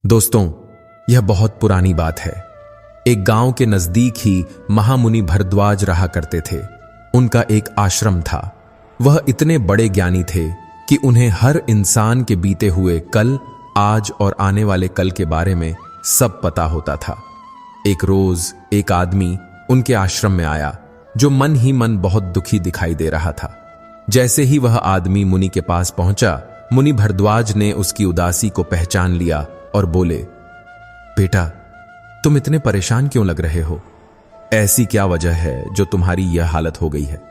दोस्तों, यह बहुत पुरानी बात है। एक गांव के नजदीक ही महामुनि भरद्वाज रहा करते थे। उनका एक आश्रम था। वह इतने बड़े ज्ञानी थे कि उन्हें हर इंसान के बीते हुए कल, आज और आने वाले कल के बारे में सब पता होता था। एक रोज एक आदमी उनके आश्रम में आया जो मन ही मन बहुत दुखी दिखाई दे रहा था। जैसे ही वह आदमी मुनि के पास पहुंचा, मुनि भरद्वाज ने उसकी उदासी को पहचान लिया और बोले, बेटा, तुम इतने परेशान क्यों लग रहे हो? ऐसी क्या वजह है जो तुम्हारी यह हालत हो गई है?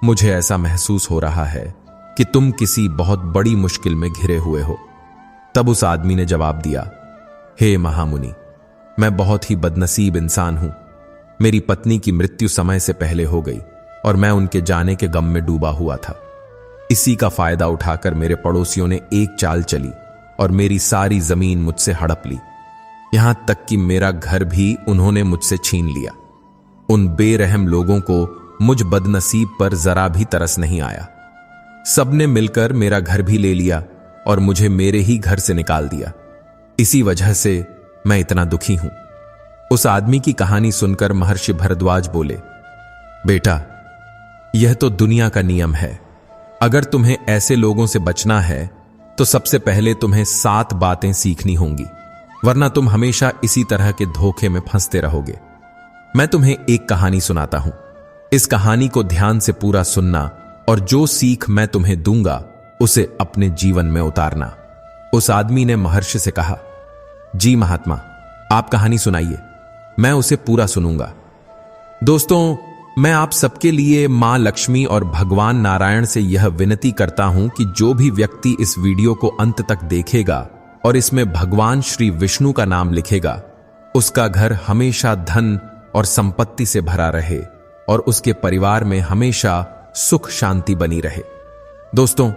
मुझे ऐसा महसूस हो रहा है कि तुम किसी बहुत बड़ी मुश्किल में घिरे हुए हो। तब उस आदमी ने जवाब दिया, हे महामुनि, मैं बहुत ही बदनसीब इंसान हूं। मेरी पत्नी की मृत्यु समय से पहले हो गई और मैं उनके जाने के गम में डूबा हुआ था। इसी का फायदा उठाकर मेरे पड़ोसियों ने एक चाल चली और मेरी सारी जमीन मुझसे हड़प ली। यहां तक कि मेरा घर भी उन्होंने मुझसे छीन लिया। उन बेरहम लोगों को मुझ बदनसीब पर जरा भी तरस नहीं आया। सबने मिलकर मेरा घर भी ले लिया और मुझे मेरे ही घर से निकाल दिया। इसी वजह से मैं इतना दुखी हूं। उस आदमी की कहानी सुनकर महर्षि भरद्वाज बोले, बेटा, यह तो दुनिया का नियम है। अगर तुम्हें ऐसे लोगों से बचना है तो सबसे पहले तुम्हें 7 बातें सीखनी होंगी, वरना तुम हमेशा इसी तरह के धोखे में फंसते रहोगे। मैं तुम्हें एक कहानी सुनाता हूं। इस कहानी को ध्यान से पूरा सुनना और जो सीख मैं तुम्हें दूंगा उसे अपने जीवन में उतारना। उस आदमी ने महर्षि से कहा, जी महात्मा, आप कहानी सुनाइए, मैं उसे पूरा सुनूंगा। दोस्तों, मैं आप सबके लिए मां लक्ष्मी और भगवान नारायण से यह विनती करता हूं कि जो भी व्यक्ति इस वीडियो को अंत तक देखेगा और इसमें भगवान श्री विष्णु का नाम लिखेगा, उसका घर हमेशा धन और संपत्ति से भरा रहे और उसके परिवार में हमेशा सुख शांति बनी रहे। दोस्तों,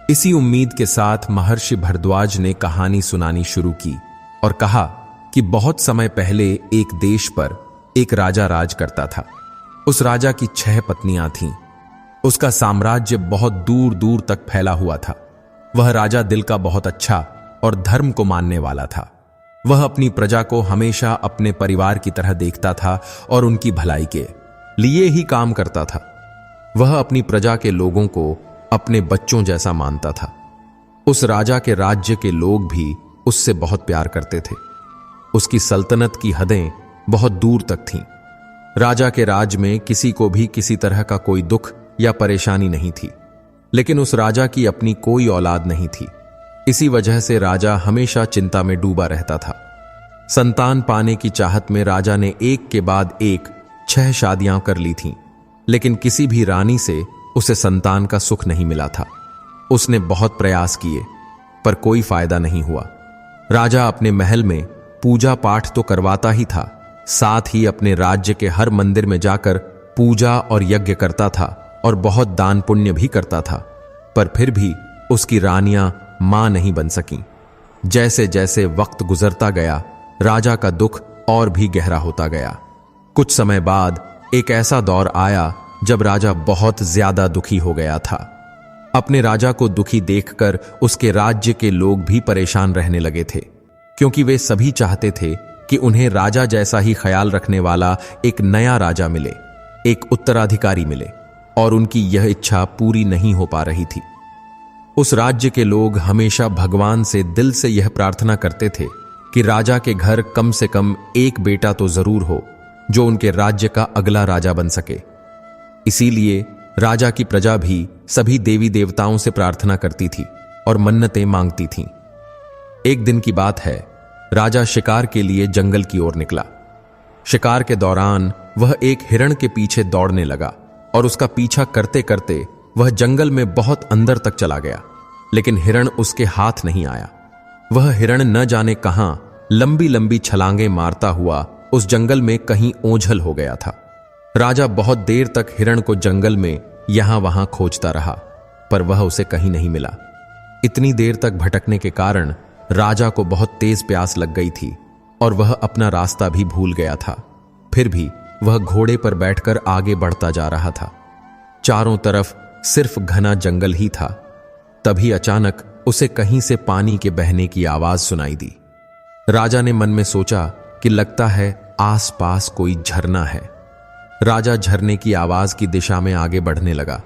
इसी उम्मीद के साथ महर्षि भरद्वाज ने कहानी सुनानी शुरू की और कहा कि बहुत समय पहले एक देश पर एक राजा राज करता था। उस राजा की 6 पत्नियां थीं। उसका साम्राज्य बहुत दूर दूर तक फैला हुआ था। वह राजा दिल का बहुत अच्छा और धर्म को मानने वाला था। वह अपनी प्रजा को हमेशा अपने परिवार की तरह देखता था और उनकी भलाई के लिए ही काम करता था। वह अपनी प्रजा के लोगों को अपने बच्चों जैसा मानता था। उस राजा के राज्य के लोग भी उससे बहुत प्यार करते थे। उसकी सल्तनत की हदें बहुत दूर तक थीं। राजा के राज में किसी को भी किसी तरह का कोई दुख या परेशानी नहीं थी। लेकिन उस राजा की अपनी कोई औलाद नहीं थी। इसी वजह से राजा हमेशा चिंता में डूबा रहता था। संतान पाने की चाहत में राजा ने एक के बाद एक 6 शादियां कर ली थीं, लेकिन किसी भी रानी से उसे संतान का सुख नहीं मिला था। उसने बहुत प्रयास किए पर कोई फायदा नहीं हुआ। राजा अपने महल में पूजा पाठ तो करवाता ही था, साथ ही अपने राज्य के हर मंदिर में जाकर पूजा और यज्ञ करता था और बहुत दान पुण्य भी करता था, पर फिर भी उसकी रानियां मां नहीं बन सकीं। जैसे जैसे वक्त गुजरता गया, राजा का दुख और भी गहरा होता गया। कुछ समय बाद एक ऐसा दौर आया जब राजा बहुत ज्यादा दुखी हो गया था। अपने राजा को दुखी देखकर उसके राज्य के लोग भी परेशान रहने लगे थे, क्योंकि वे सभी चाहते थे कि उन्हें राजा जैसा ही ख्याल रखने वाला एक नया राजा मिले, एक उत्तराधिकारी मिले, और उनकी यह इच्छा पूरी नहीं हो पा रही थी। उस राज्य के लोग हमेशा भगवान से दिल से यह प्रार्थना करते थे कि राजा के घर कम से कम एक बेटा तो जरूर हो जो उनके राज्य का अगला राजा बन सके। इसीलिए राजा की प्रजा भी सभी देवी देवताओं से प्रार्थना करती थी और मन्नतें मांगती थीं। एक दिन की बात है, राजा शिकार के लिए जंगल की ओर निकला। शिकार के दौरान वह एक हिरण के पीछे दौड़ने लगा और उसका पीछा करते करते वह जंगल में बहुत अंदर तक चला गया, लेकिन हिरण उसके हाथ नहीं आया। वह हिरण न जाने कहां लंबी लंबी छलांगें मारता हुआ उस जंगल में कहीं ओझल हो गया था। राजा बहुत देर तक हिरण को जंगल में यहां वहां खोजता रहा, पर वह उसे कहीं नहीं मिला। इतनी देर तक भटकने के कारण राजा को बहुत तेज प्यास लग गई थी और वह अपना रास्ता भी भूल गया था। फिर भी वह घोड़े पर बैठकर आगे बढ़ता जा रहा था। चारों तरफ सिर्फ घना जंगल ही था। तभी अचानक उसे कहीं से पानी के बहने की आवाज सुनाई दी। राजा ने मन में सोचा कि लगता है आसपास कोई झरना है। राजा झरने की आवाज की दिशा में आगे बढ़ने लगा।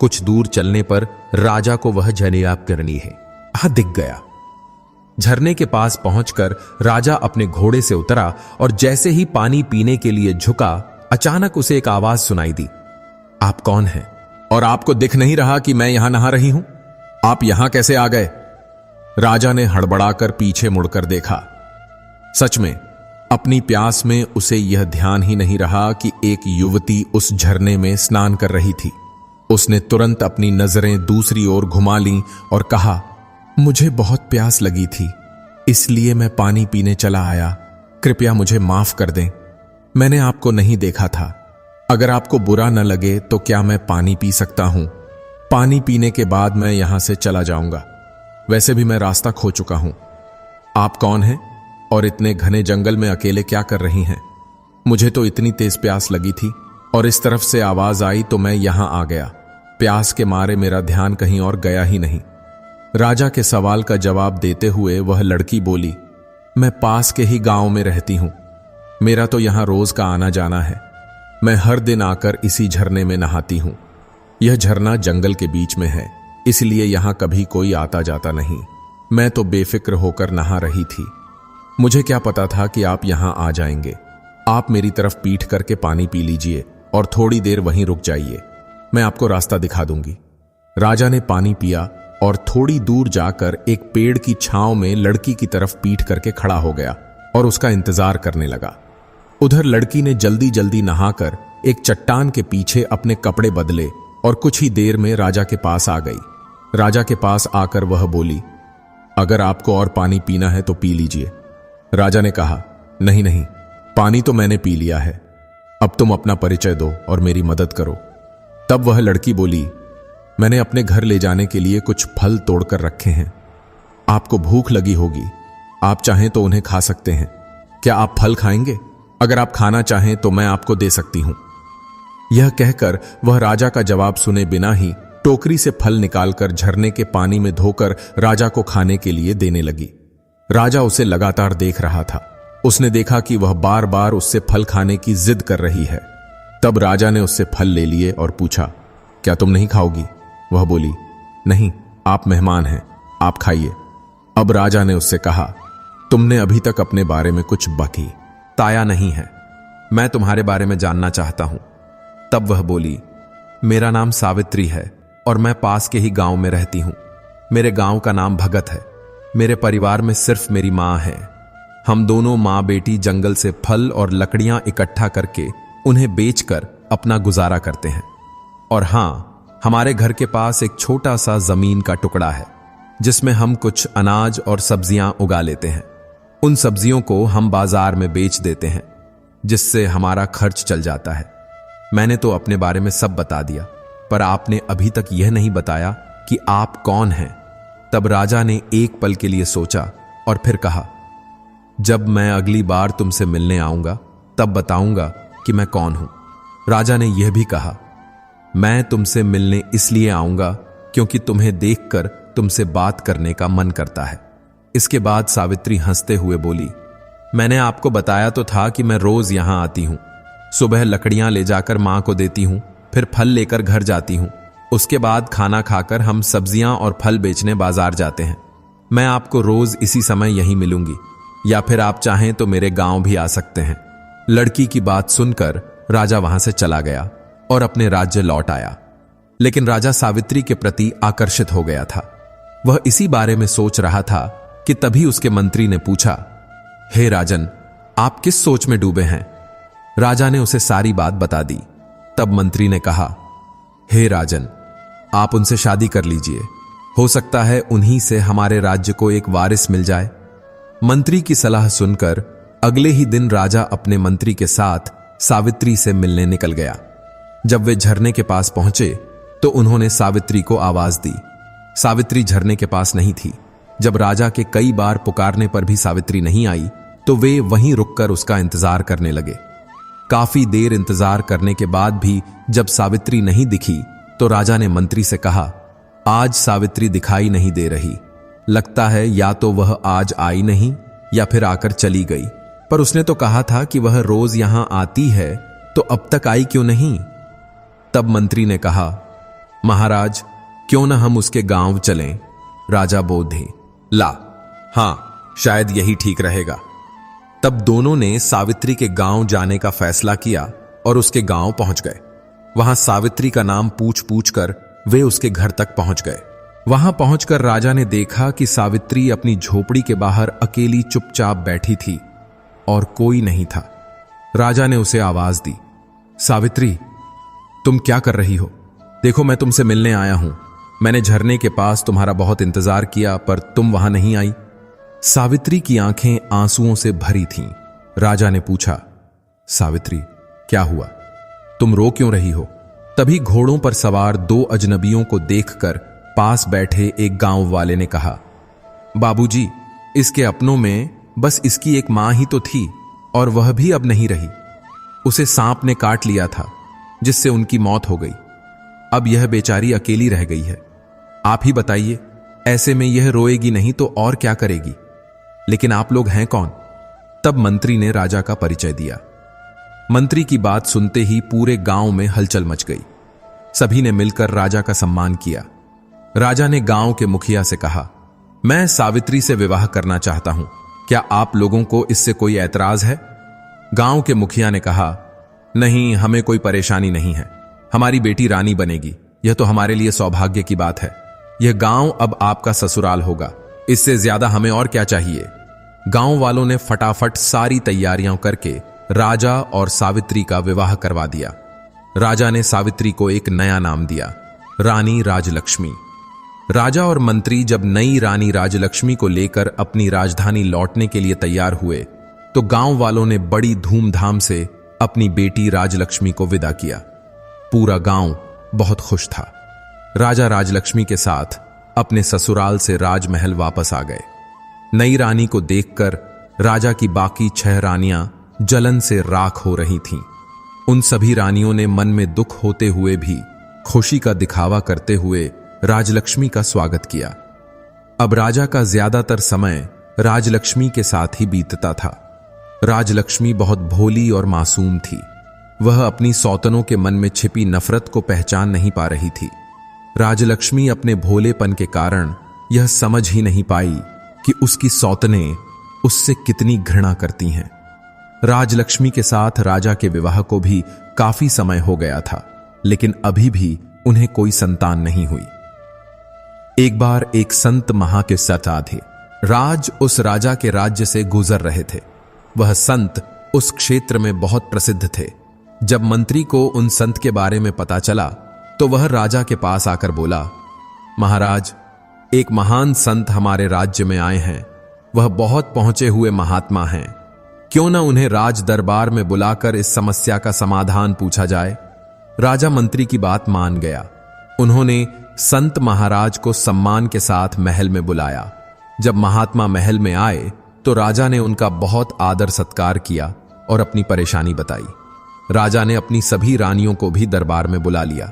कुछ दूर चलने पर राजा को वह झरना करनी है दिख गया। झरने के पास पहुंचकर राजा अपने घोड़े से उतरा और जैसे ही पानी पीने के लिए झुका, अचानक उसे एक आवाज सुनाई दी। आप कौन हैं? और आपको दिख नहीं रहा कि मैं यहां नहा रही हूं? आप यहां कैसे आ गए? राजा ने हड़बड़ाकर पीछे मुड़कर देखा। सच में अपनी प्यास में उसे यह ध्यान ही नहीं रहा कि एक युवती उस झरने में स्नान कर रही थी। उसने तुरंत अपनी नजरें दूसरी ओर घुमा लीं और कहा, मुझे बहुत प्यास लगी थी, इसलिए मैं पानी पीने चला आया। कृपया मुझे माफ कर दें। मैंने आपको नहीं देखा था। अगर आपको बुरा न लगे तो क्या मैं पानी पी सकता हूं? पानी पीने के बाद मैं यहां से चला जाऊंगा। वैसे भी मैं रास्ता खो चुका हूं। आप कौन हैं और इतने घने जंगल में अकेले क्या कर रही हैं? मुझे तो इतनी तेज प्यास लगी थी और इस तरफ से आवाज आई तो मैं यहां आ गया। प्यास के मारे मेरा ध्यान कहीं और गया ही नहीं। राजा के सवाल का जवाब देते हुए वह लड़की बोली, मैं पास के ही गांव में रहती हूं। मेरा तो यहां रोज का आना जाना है। मैं हर दिन आकर इसी झरने में नहाती हूं। यह झरना जंगल के बीच में है, इसलिए यहां कभी कोई आता जाता नहीं। मैं तो बेफिक्र होकर नहा रही थी। मुझे क्या पता था कि आप यहां आ जाएंगे। आप मेरी तरफ पीठ करके पानी पी लीजिए और थोड़ी देर वहीं रुक जाइए। मैं आपको रास्ता दिखा दूंगी। राजा ने पानी पिया और थोड़ी दूर जाकर एक पेड़ की छांव में लड़की की तरफ पीठ करके खड़ा हो गया और उसका इंतजार करने लगा। उधर लड़की ने जल्दी जल्दी नहाकर एक चट्टान के पीछे अपने कपड़े बदले और कुछ ही देर में राजा के पास आ गई। राजा के पास आकर वह बोली, अगर आपको और पानी पीना है तो पी लीजिए। राजा ने कहा, नहीं नहीं, पानी तो मैंने पी लिया है। अब तुम अपना परिचय दो और मेरी मदद करो। तब वह लड़की बोली, मैंने अपने घर ले जाने के लिए कुछ फल तोड़कर रखे हैं। आपको भूख लगी होगी, आप चाहें तो उन्हें खा सकते हैं। क्या आप फल खाएंगे? अगर आप खाना चाहें तो मैं आपको दे सकती हूं। यह कहकर वह राजा का जवाब सुने बिना ही टोकरी से फल निकालकर झरने के पानी में धोकर राजा को खाने के लिए देने लगी। राजा उसे लगातार देख रहा था। उसने देखा कि वह बार बार उससे फल खाने की जिद कर रही है। तब राजा ने उससे फल ले लिए और पूछा, क्या तुम नहीं खाओगी? वह बोली, नहीं, आप मेहमान हैं, आप खाइए। अब राजा ने उससे कहा, तुमने अभी तक अपने बारे में कुछ बताया नहीं है। मैं तुम्हारे बारे में जानना चाहता हूं। तब वह बोली, मेरा नाम सावित्री है और मैं पास के ही गांव में रहती हूं। मेरे गांव का नाम भगत है। मेरे परिवार में सिर्फ मेरी मां है। हम दोनों मां बेटी जंगल से फल और लकड़ियां इकट्ठा करके उन्हें बेचकर अपना गुजारा करते हैं। और हां, हमारे घर के पास एक छोटा सा जमीन का टुकड़ा है जिसमें हम कुछ अनाज और सब्जियां उगा लेते हैं। उन सब्जियों को हम बाजार में बेच देते हैं, जिससे हमारा खर्च चल जाता है। मैंने तो अपने बारे में सब बता दिया, पर आपने अभी तक यह नहीं बताया कि आप कौन हैं। तब राजा ने एक पल के लिए सोचा और फिर कहा, जब मैं अगली बार तुमसे मिलने आऊंगा तब बताऊंगा कि मैं कौन हूं। राजा ने यह भी कहा, मैं तुमसे मिलने इसलिए आऊंगा क्योंकि तुम्हें देखकर तुमसे बात करने का मन करता है। इसके बाद सावित्री हंसते हुए बोली, मैंने आपको बताया तो था कि मैं रोज यहां आती हूं। सुबह लकड़ियां ले जाकर मां को देती हूं, फिर फल लेकर घर जाती हूं। उसके बाद खाना खाकर हम सब्जियां और फल बेचने बाजार जाते हैं। मैं आपको रोज इसी समय यहीं मिलूंगी, या फिर आप चाहें तो मेरे गांव भी आ सकते हैं। लड़की की बात सुनकर राजा वहां से चला गया और अपने राज्य लौट आया। लेकिन राजा सावित्री के प्रति आकर्षित हो गया था। वह इसी बारे में सोच रहा था कि तभी उसके मंत्री ने पूछा, हे राजन, आप किस सोच में डूबे हैं? राजा ने उसे सारी बात बता दी। तब मंत्री ने कहा, हे राजन, आप उनसे शादी कर लीजिए। हो सकता है उन्हीं से हमारे राज्य को एक वारिस मिल जाए। मंत्री की सलाह सुनकर अगले ही दिन राजा अपने मंत्री के साथ सावित्री से मिलने निकल गया। जब वे झरने के पास पहुंचे तो उन्होंने सावित्री को आवाज दी। सावित्री झरने के पास नहीं थी। जब राजा के कई बार पुकारने पर भी सावित्री नहीं आई तो वे वहीं रुककर उसका इंतजार करने लगे। काफी देर इंतजार करने के बाद भी जब सावित्री नहीं दिखी तो राजा ने मंत्री से कहा, आज सावित्री दिखाई नहीं दे रही। लगता है या तो वह आज आई नहीं या फिर आकर चली गई, पर उसने तो कहा था कि वह रोज यहां आती है, तो अब तक आई क्यों नहीं? तब मंत्री ने कहा, महाराज क्यों न हम उसके गांव चलें? राजा बोधे, ला, हां शायद यही ठीक रहेगा। तब दोनों ने सावित्री के गांव जाने का फैसला किया और उसके गांव पहुंच गए। वहां सावित्री का नाम पूछ पूछ कर वे उसके घर तक पहुंच गए। वहां पहुंचकर राजा ने देखा कि सावित्री अपनी झोपड़ी के बाहर अकेली चुपचाप बैठी थी और कोई नहीं था। राजा ने उसे आवाज दी, सावित्री तुम क्या कर रही हो? देखो मैं तुमसे मिलने आया हूं। मैंने झरने के पास तुम्हारा बहुत इंतजार किया पर तुम वहां नहीं आई। सावित्री की आंखें आंसुओं से भरी थीं। राजा ने पूछा, सावित्री क्या हुआ? तुम रो क्यों रही हो? तभी घोड़ों पर सवार दो अजनबियों को देखकर पास बैठे एक गांव वाले ने कहा, बाबूजी, इसके अपनों में बस इसकी एक मां ही तो थी और वह भी अब नहीं रही। उसे सांप ने काट लिया था जिससे उनकी मौत हो गई। अब यह बेचारी अकेली रह गई है। आप ही बताइए, ऐसे में यह रोएगी नहीं तो और क्या करेगी? लेकिन आप लोग हैं कौन? तब मंत्री ने राजा का परिचय दिया। मंत्री की बात सुनते ही पूरे गांव में हलचल मच गई। सभी ने मिलकर राजा का सम्मान किया। राजा ने गांव के मुखिया से कहा, मैं सावित्री से विवाह करना चाहता हूं, क्या आप लोगों को इससे कोई ऐतराज है? गांव के मुखिया ने कहा, नहीं, हमें कोई परेशानी नहीं है। हमारी बेटी रानी बनेगी, यह तो हमारे लिए सौभाग्य की बात है। यह गांव अब आपका ससुराल होगा, इससे ज्यादा हमें और क्या चाहिए? गांव वालों ने फटाफट सारी तैयारियां करके राजा और सावित्री का विवाह करवा दिया। राजा ने सावित्री को एक नया नाम दिया, रानी राजलक्ष्मी। राजा और मंत्री जब नई रानी राजलक्ष्मी को लेकर अपनी राजधानी लौटने के लिए तैयार हुए तो गांव वालों ने बड़ी धूमधाम से अपनी बेटी राजलक्ष्मी को विदा किया। पूरा गांव बहुत खुश था। राजा राजलक्ष्मी के साथ अपने ससुराल से राजमहल वापस आ गए। नई रानी को देखकर राजा की बाकी 6 रानियां जलन से राख हो रही थीं। उन सभी रानियों ने मन में दुख होते हुए भी खुशी का दिखावा करते हुए राजलक्ष्मी का स्वागत किया। अब राजा का ज्यादातर समय राजलक्ष्मी के साथ ही बीतता था। राजलक्ष्मी बहुत भोली और मासूम थी। वह अपनी सौतनों के मन में छिपी नफरत को पहचान नहीं पा रही थी। राजलक्ष्मी अपने भोलेपन के कारण यह समझ ही नहीं पाई कि उसकी सौतनें उससे कितनी घृणा करती हैं। राजलक्ष्मी के साथ राजा के विवाह को भी काफी समय हो गया था, लेकिन अभी भी उन्हें कोई संतान नहीं हुई। एक बार एक संत महा के सता थे। राज उस राजा के राज्य से गुजर रहे थे। वह संत उस क्षेत्र में बहुत प्रसिद्ध थे। जब मंत्री को उन संत के बारे में पता चला तो वह राजा के पास आकर बोला, महाराज, एक महान संत हमारे राज्य में आए हैं। वह बहुत पहुंचे हुए महात्मा हैं। क्यों न उन्हें राज दरबार में बुलाकर इस समस्या का समाधान पूछा जाए। राजा मंत्री की बात मान गया। उन्होंने संत महाराज को सम्मान के साथ महल में बुलाया। जब महात्मा महल में आए तो राजा ने उनका बहुत आदर सत्कार किया और अपनी परेशानी बताई। राजा ने अपनी सभी रानियों को भी दरबार में बुला लिया।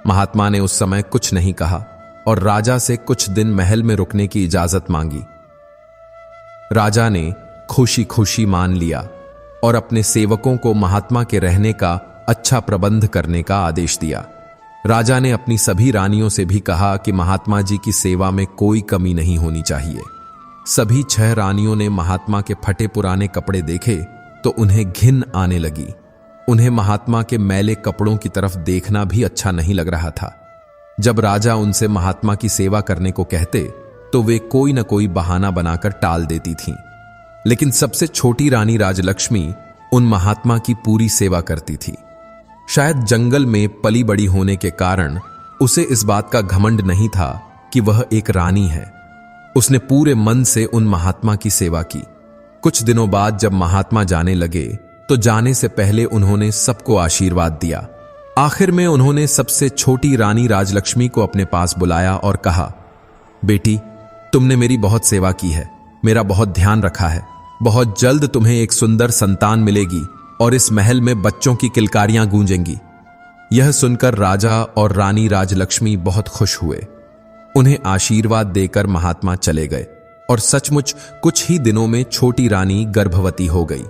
महात्मा ने उस समय कुछ नहीं कहा और राजा से कुछ दिन महल में रुकने की इजाजत मांगी। राजा ने खुशी खुशी मान लिया और अपने सेवकों को महात्मा के रहने का अच्छा प्रबंध करने का आदेश दिया। राजा ने अपनी सभी रानियों से भी कहा कि महात्मा जी की सेवा में कोई कमी नहीं होनी चाहिए। सभी 6 रानियों ने महात्मा के फटे पुराने कपड़े देखे तो उन्हें घिन आने लगी। उन्हें महात्मा के मैले कपड़ों की तरफ देखना भी अच्छा नहीं लग रहा था। जब राजा उनसे महात्मा की सेवा करने को कहते तो वे कोई न कोई बहाना बनाकर टाल देती थीं। लेकिन सबसे छोटी रानी राजलक्ष्मी उन महात्मा की पूरी सेवा करती थी। शायद जंगल में पली बड़ी होने के कारण उसे इस बात का घमंड नहीं था कि वह एक रानी है। उसने पूरे मन से उन महात्मा की सेवा की। कुछ दिनों बाद जब महात्मा जाने लगे तो जाने से पहले उन्होंने सबको आशीर्वाद दिया। आखिर में उन्होंने सबसे छोटी रानी राजलक्ष्मी को अपने पास बुलाया और कहा, बेटी, तुमने मेरी बहुत सेवा की है, मेरा बहुत ध्यान रखा है। बहुत जल्द तुम्हें एक सुंदर संतान मिलेगी और इस महल में बच्चों की किलकारियां गूंजेंगी। यह सुनकर राजा और रानी राजलक्ष्मी बहुत खुश हुए। उन्हें आशीर्वाद देकर महात्मा चले गए। और सचमुच कुछ ही दिनों में छोटी रानी गर्भवती हो गई।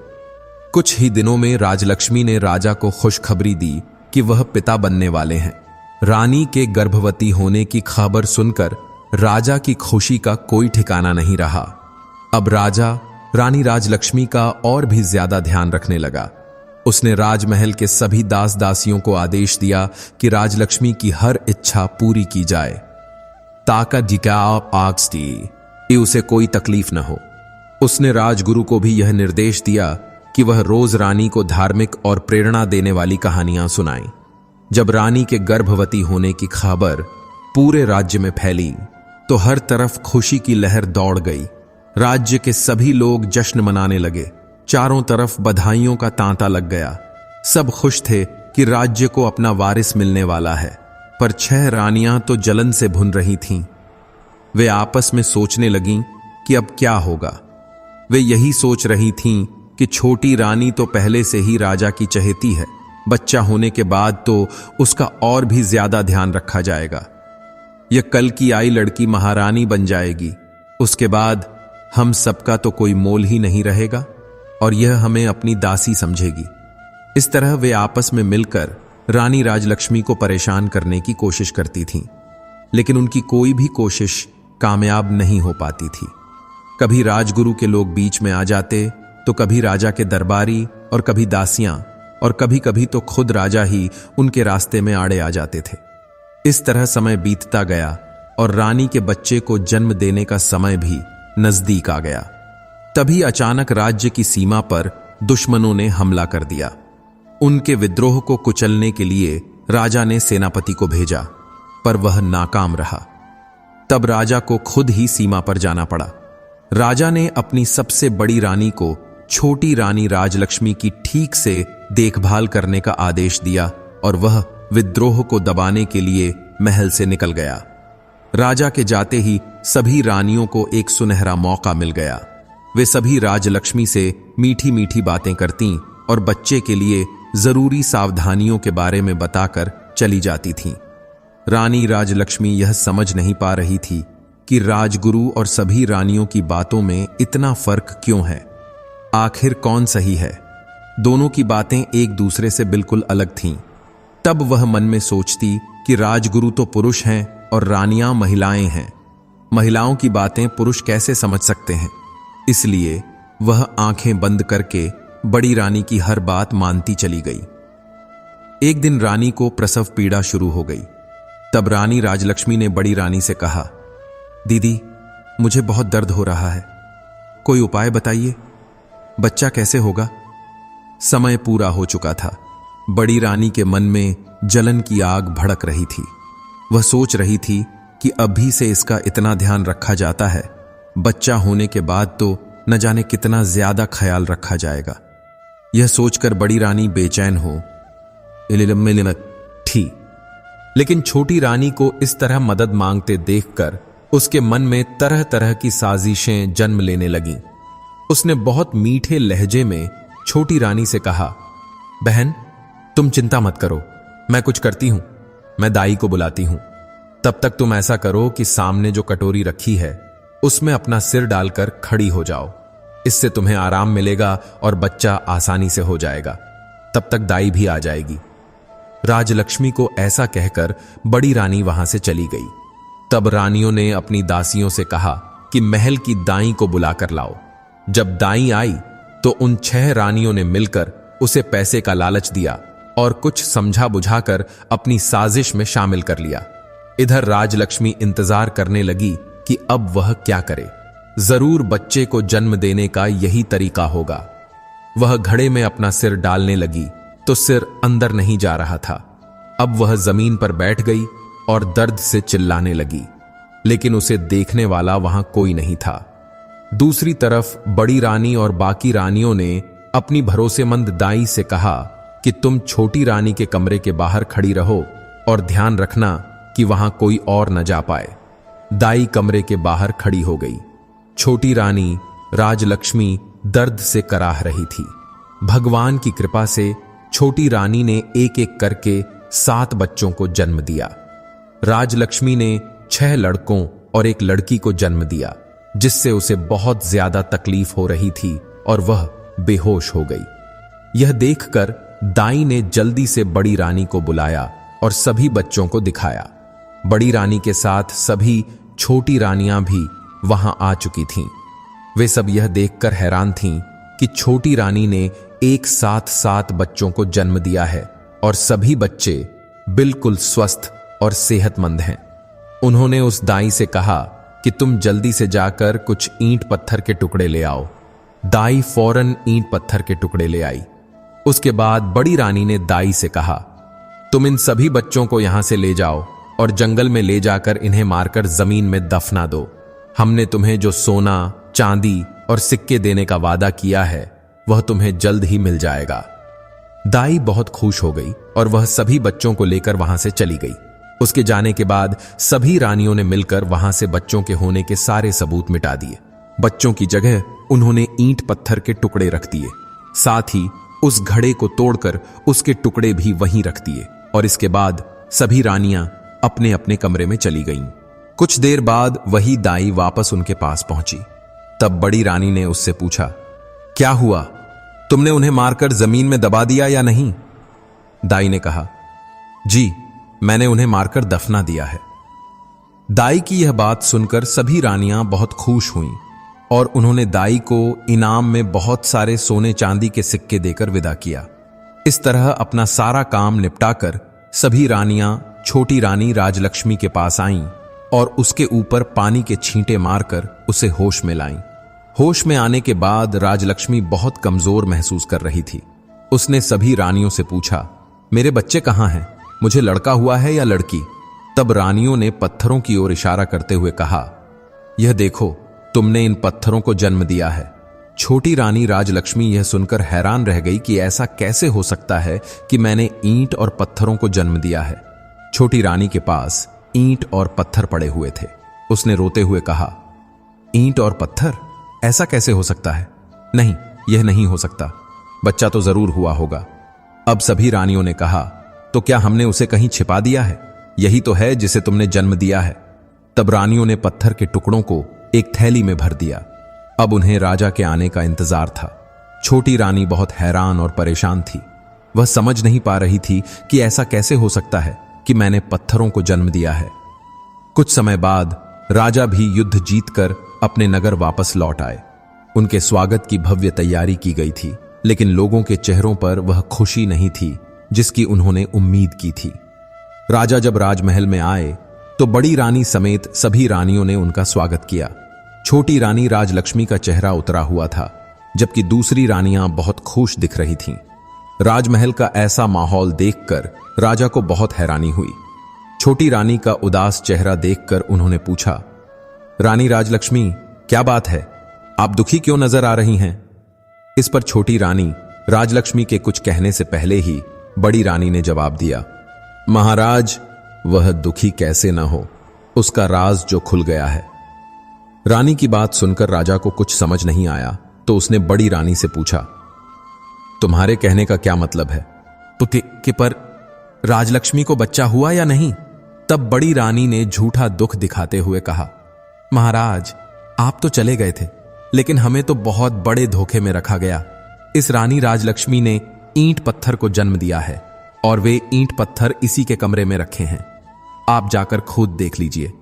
कुछ ही दिनों में राजलक्ष्मी ने राजा को खुशखबरी दी कि वह पिता बनने वाले हैं। रानी के गर्भवती होने की खबर सुनकर राजा की खुशी का कोई ठिकाना नहीं रहा। अब राजा रानी राजलक्ष्मी का और भी ज्यादा ध्यान रखने लगा। उसने राजमहल के सभी दास दासियों को आदेश दिया कि राजलक्ष्मी की हर इच्छा पूरी की जाए, ताकि उसे कोई तकलीफ न हो। उसने राजगुरु को भी यह निर्देश दिया कि वह रोज रानी को धार्मिक और प्रेरणा देने वाली कहानियां सुनाए। जब रानी के गर्भवती होने की खबर पूरे राज्य में फैली तो हर तरफ खुशी की लहर दौड़ गई। राज्य के सभी लोग जश्न मनाने लगे। चारों तरफ बधाइयों का तांता लग गया। सब खुश थे कि राज्य को अपना वारिस मिलने वाला है। पर 6 रानियां तो जलन से भुन रही थीं। वे आपस में सोचने लगीं कि अब क्या होगा। वे यही सोच रही थीं कि छोटी रानी तो पहले से ही राजा की चहेती है, बच्चा होने के बाद तो उसका और भी ज्यादा ध्यान रखा जाएगा। यह कल की आई लड़की महारानी बन जाएगी। उसके बाद हम सबका तो कोई मोल ही नहीं रहेगा और यह हमें अपनी दासी समझेगी। इस तरह वे आपस में मिलकर रानी राजलक्ष्मी को परेशान करने की कोशिश करती थीं, लेकिन उनकी कोई भी कोशिश कामयाब नहीं हो पाती थी। कभी राजगुरु के लोग बीच में आ जाते, तो कभी राजा के दरबारी और कभी दासियां, और कभी कभी तो खुद राजा ही उनके रास्ते में आड़े आ जाते थे। इस तरह समय बीतता गया और रानी के बच्चे को जन्म देने का समय भी नजदीक आ गया। तभी अचानक राज्य की सीमा पर दुश्मनों ने हमला कर दिया। उनके विद्रोह को कुचलने के लिए राजा ने सेनापति को भेजा, पर वह नाकाम रहा। तब राजा को खुद ही सीमा पर जाना पड़ा। राजा ने अपनी सबसे बड़ी रानी को छोटी रानी राजलक्ष्मी की ठीक से देखभाल करने का आदेश दिया और वह विद्रोह को दबाने के लिए महल से निकल गया। राजा के जाते ही सभी रानियों को एक सुनहरा मौका मिल गया। वे सभी राजलक्ष्मी से मीठी मीठी बातें करतीं और बच्चे के लिए जरूरी सावधानियों के बारे में बताकर चली जाती थीं। रानी राजलक्ष्मी यह समझ नहीं पा रही थी कि राजगुरु और सभी रानियों की बातों में इतना फर्क क्यों है। आखिर कौन सही है? दोनों की बातें एक दूसरे से बिल्कुल अलग थीं। तब वह मन में सोचती कि राजगुरु तो पुरुष हैं और रानियां महिलाएं हैं। महिलाओं की बातें पुरुष कैसे समझ सकते हैं? इसलिए वह आंखें बंद करके बड़ी रानी की हर बात मानती चली गई। एक दिन रानी को प्रसव पीड़ा शुरू हो गई। तब रानी राजलक्ष्मी ने बड़ी रानी से कहा, दीदी, मुझे बहुत दर्द हो रहा है, कोई उपाय बताइए, बच्चा कैसे होगा? समय पूरा हो चुका था। बड़ी रानी के मन में जलन की आग भड़क रही थी। वह सोच रही थी कि अभी से इसका इतना ध्यान रखा जाता है, बच्चा होने के बाद तो न जाने कितना ज्यादा ख्याल रखा जाएगा। यह सोचकर बड़ी रानी बेचैन हो थी। लेकिन छोटी रानी को इस तरह मदद मांगते देखकर उसके मन में तरह तरह की साजिशें जन्म लेने लगीं। उसने बहुत मीठे लहजे में छोटी रानी से कहा, बहन, तुम चिंता मत करो, मैं कुछ करती हूं, मैं दाई को बुलाती हूं। तब तक तुम ऐसा करो कि सामने जो कटोरी रखी है उसमें अपना सिर डालकर खड़ी हो जाओ। इससे तुम्हें आराम मिलेगा और बच्चा आसानी से हो जाएगा। तब तक दाई भी आ जाएगी। राजलक्ष्मी को ऐसा कहकर बड़ी रानी वहां से चली गई। तब रानियों ने अपनी दासियों से कहा कि महल की दाई को बुलाकर लाओ। जब दाई आई तो उन 6 रानियों ने मिलकर उसे पैसे का लालच दिया और कुछ समझा बुझाकर अपनी साजिश में शामिल कर लिया। इधर राजलक्ष्मी इंतजार करने लगी कि अब वह क्या करे। जरूर बच्चे को जन्म देने का यही तरीका होगा। वह घड़े में अपना सिर डालने लगी तो सिर अंदर नहीं जा रहा था। अब वह जमीन पर बैठ गई और दर्द से चिल्लाने लगी, लेकिन उसे देखने वाला वहां कोई नहीं था। दूसरी तरफ बड़ी रानी और बाकी रानियों ने अपनी भरोसेमंद दाई से कहा कि तुम छोटी रानी के कमरे के बाहर खड़ी रहो और ध्यान रखना कि वहां कोई और न जा पाए। दाई कमरे के बाहर खड़ी हो गई। छोटी रानी राजलक्ष्मी दर्द से कराह रही थी। भगवान की कृपा से छोटी रानी ने एक एक करके 7 बच्चों को जन्म दिया। राजलक्ष्मी ने 6 लड़कों और 1 लड़की को जन्म दिया। जिससे उसे बहुत ज्यादा तकलीफ हो रही थी और वह बेहोश हो गई। यह देखकर दाई ने जल्दी से बड़ी रानी को बुलाया और सभी बच्चों को दिखाया। बड़ी रानी के साथ सभी छोटी रानियां भी वहां आ चुकी थीं। वे सब यह देखकर हैरान थीं कि छोटी रानी ने एक साथ 7 बच्चों को जन्म दिया है और सभी बच्चे बिल्कुल स्वस्थ और सेहतमंद हैं। उन्होंने उस दाई से कहा कि तुम जल्दी से जाकर कुछ ईंट पत्थर के टुकड़े ले आओ। दाई फौरन ईंट पत्थर के टुकड़े ले आई। उसके बाद बड़ी रानी ने दाई से कहा, तुम इन सभी बच्चों को यहां से ले जाओ और जंगल में ले जाकर इन्हें मारकर जमीन में दफना दो। हमने तुम्हें जो सोना, चांदी और सिक्के देने का वादा किया है वह तुम्हें जल्द ही मिल जाएगा। दाई बहुत खुश हो गई और वह सभी बच्चों को लेकर वहां से चली गई। उसके जाने के बाद सभी रानियों ने मिलकर वहां से बच्चों के होने के सारे सबूत मिटा दिए। बच्चों की जगह उन्होंने ईंट पत्थर के टुकड़े रख दिए। साथ ही उस घड़े को तोड़कर उसके टुकड़े भी वहीं रख दिए और इसके बाद सभी रानियां अपने अपने कमरे में चली गईं। कुछ देर बाद वही दाई वापस उनके पास पहुंची। तब बड़ी रानी ने उससे पूछा, क्या हुआ? तुमने उन्हें मारकर जमीन में दबा दिया या नहीं? दाई ने कहा, जी, मैंने उन्हें मारकर दफना दिया है। दाई की यह बात सुनकर सभी रानियां बहुत खुश हुईं और उन्होंने दाई को इनाम में बहुत सारे सोने चांदी के सिक्के देकर विदा किया। इस तरह अपना सारा काम निपटाकर सभी रानियां छोटी रानी राजलक्ष्मी के पास आईं और उसके ऊपर पानी के छींटे मारकर उसे होश में लाईं। होश में आने के बाद राजलक्ष्मी बहुत कमजोर महसूस कर रही थी। उसने सभी रानियों से पूछा, मेरे बच्चे कहां हैं? मुझे लड़का हुआ है या लड़की? तब रानियों ने पत्थरों की ओर इशारा करते हुए कहा, यह देखो, तुमने इन पत्थरों को जन्म दिया है। छोटी रानी राजलक्ष्मी यह सुनकर हैरान रह गई कि ऐसा कैसे हो सकता है कि मैंने ईंट और पत्थरों को जन्म दिया है। छोटी रानी के पास ईंट और पत्थर पड़े हुए थे। उसने रोते हुए कहा, ईंट और पत्थर? ऐसा कैसे हो सकता है? नहीं, यह नहीं हो सकता। बच्चा तो जरूर हुआ होगा। अब सभी रानियों ने कहा, तो क्या हमने उसे कहीं छिपा दिया है? यही तो है जिसे तुमने जन्म दिया है। तब रानियों ने पत्थर के टुकड़ों को एक थैली में भर दिया। अब उन्हें राजा के आने का इंतजार था। छोटी रानी बहुत हैरान और परेशान थी। वह समझ नहीं पा रही थी कि ऐसा कैसे हो सकता है कि मैंने पत्थरों को जन्म दिया है। कुछ समय बाद राजा भी युद्ध जीतकर अपने नगर वापस लौट आए। उनके स्वागत की भव्य तैयारी की गई थी, लेकिन लोगों के चेहरों पर वह खुशी नहीं थी जिसकी उन्होंने उम्मीद की थी। राजा जब राजमहल में आए तो बड़ी रानी समेत सभी रानियों ने उनका स्वागत किया। छोटी रानी राजलक्ष्मी का चेहरा उतरा हुआ था, जबकि दूसरी रानियां बहुत खुश दिख रही थीं। राजमहल का ऐसा माहौल देखकर राजा को बहुत हैरानी हुई। छोटी रानी का उदास चेहरा देखकर उन्होंने पूछा, रानी राजलक्ष्मी, क्या बात है? आप दुखी क्यों नजर आ रही हैं? इस पर छोटी रानी राजलक्ष्मी के कुछ कहने से पहले ही बड़ी रानी ने जवाब दिया, महाराज, वह दुखी कैसे न हो, उसका राज जो खुल गया है। रानी की बात सुनकर राजा को कुछ समझ नहीं आया, तो उसने बड़ी रानी से पूछा, तुम्हारे कहने का क्या मतलब है? तो कि पर राजलक्ष्मी को बच्चा हुआ या नहीं? तब बड़ी रानी ने झूठा दुख दिखाते हुए कहा, महाराज, आप तो चले गए थे, लेकिन हमें तो बहुत बड़े धोखे में रखा गया। इस रानी राजलक्ष्मी ने ईंट पत्थर को जन्म दिया है और वे ईंट पत्थर इसी के कमरे में रखे हैं। आप जाकर खुद देख लीजिए।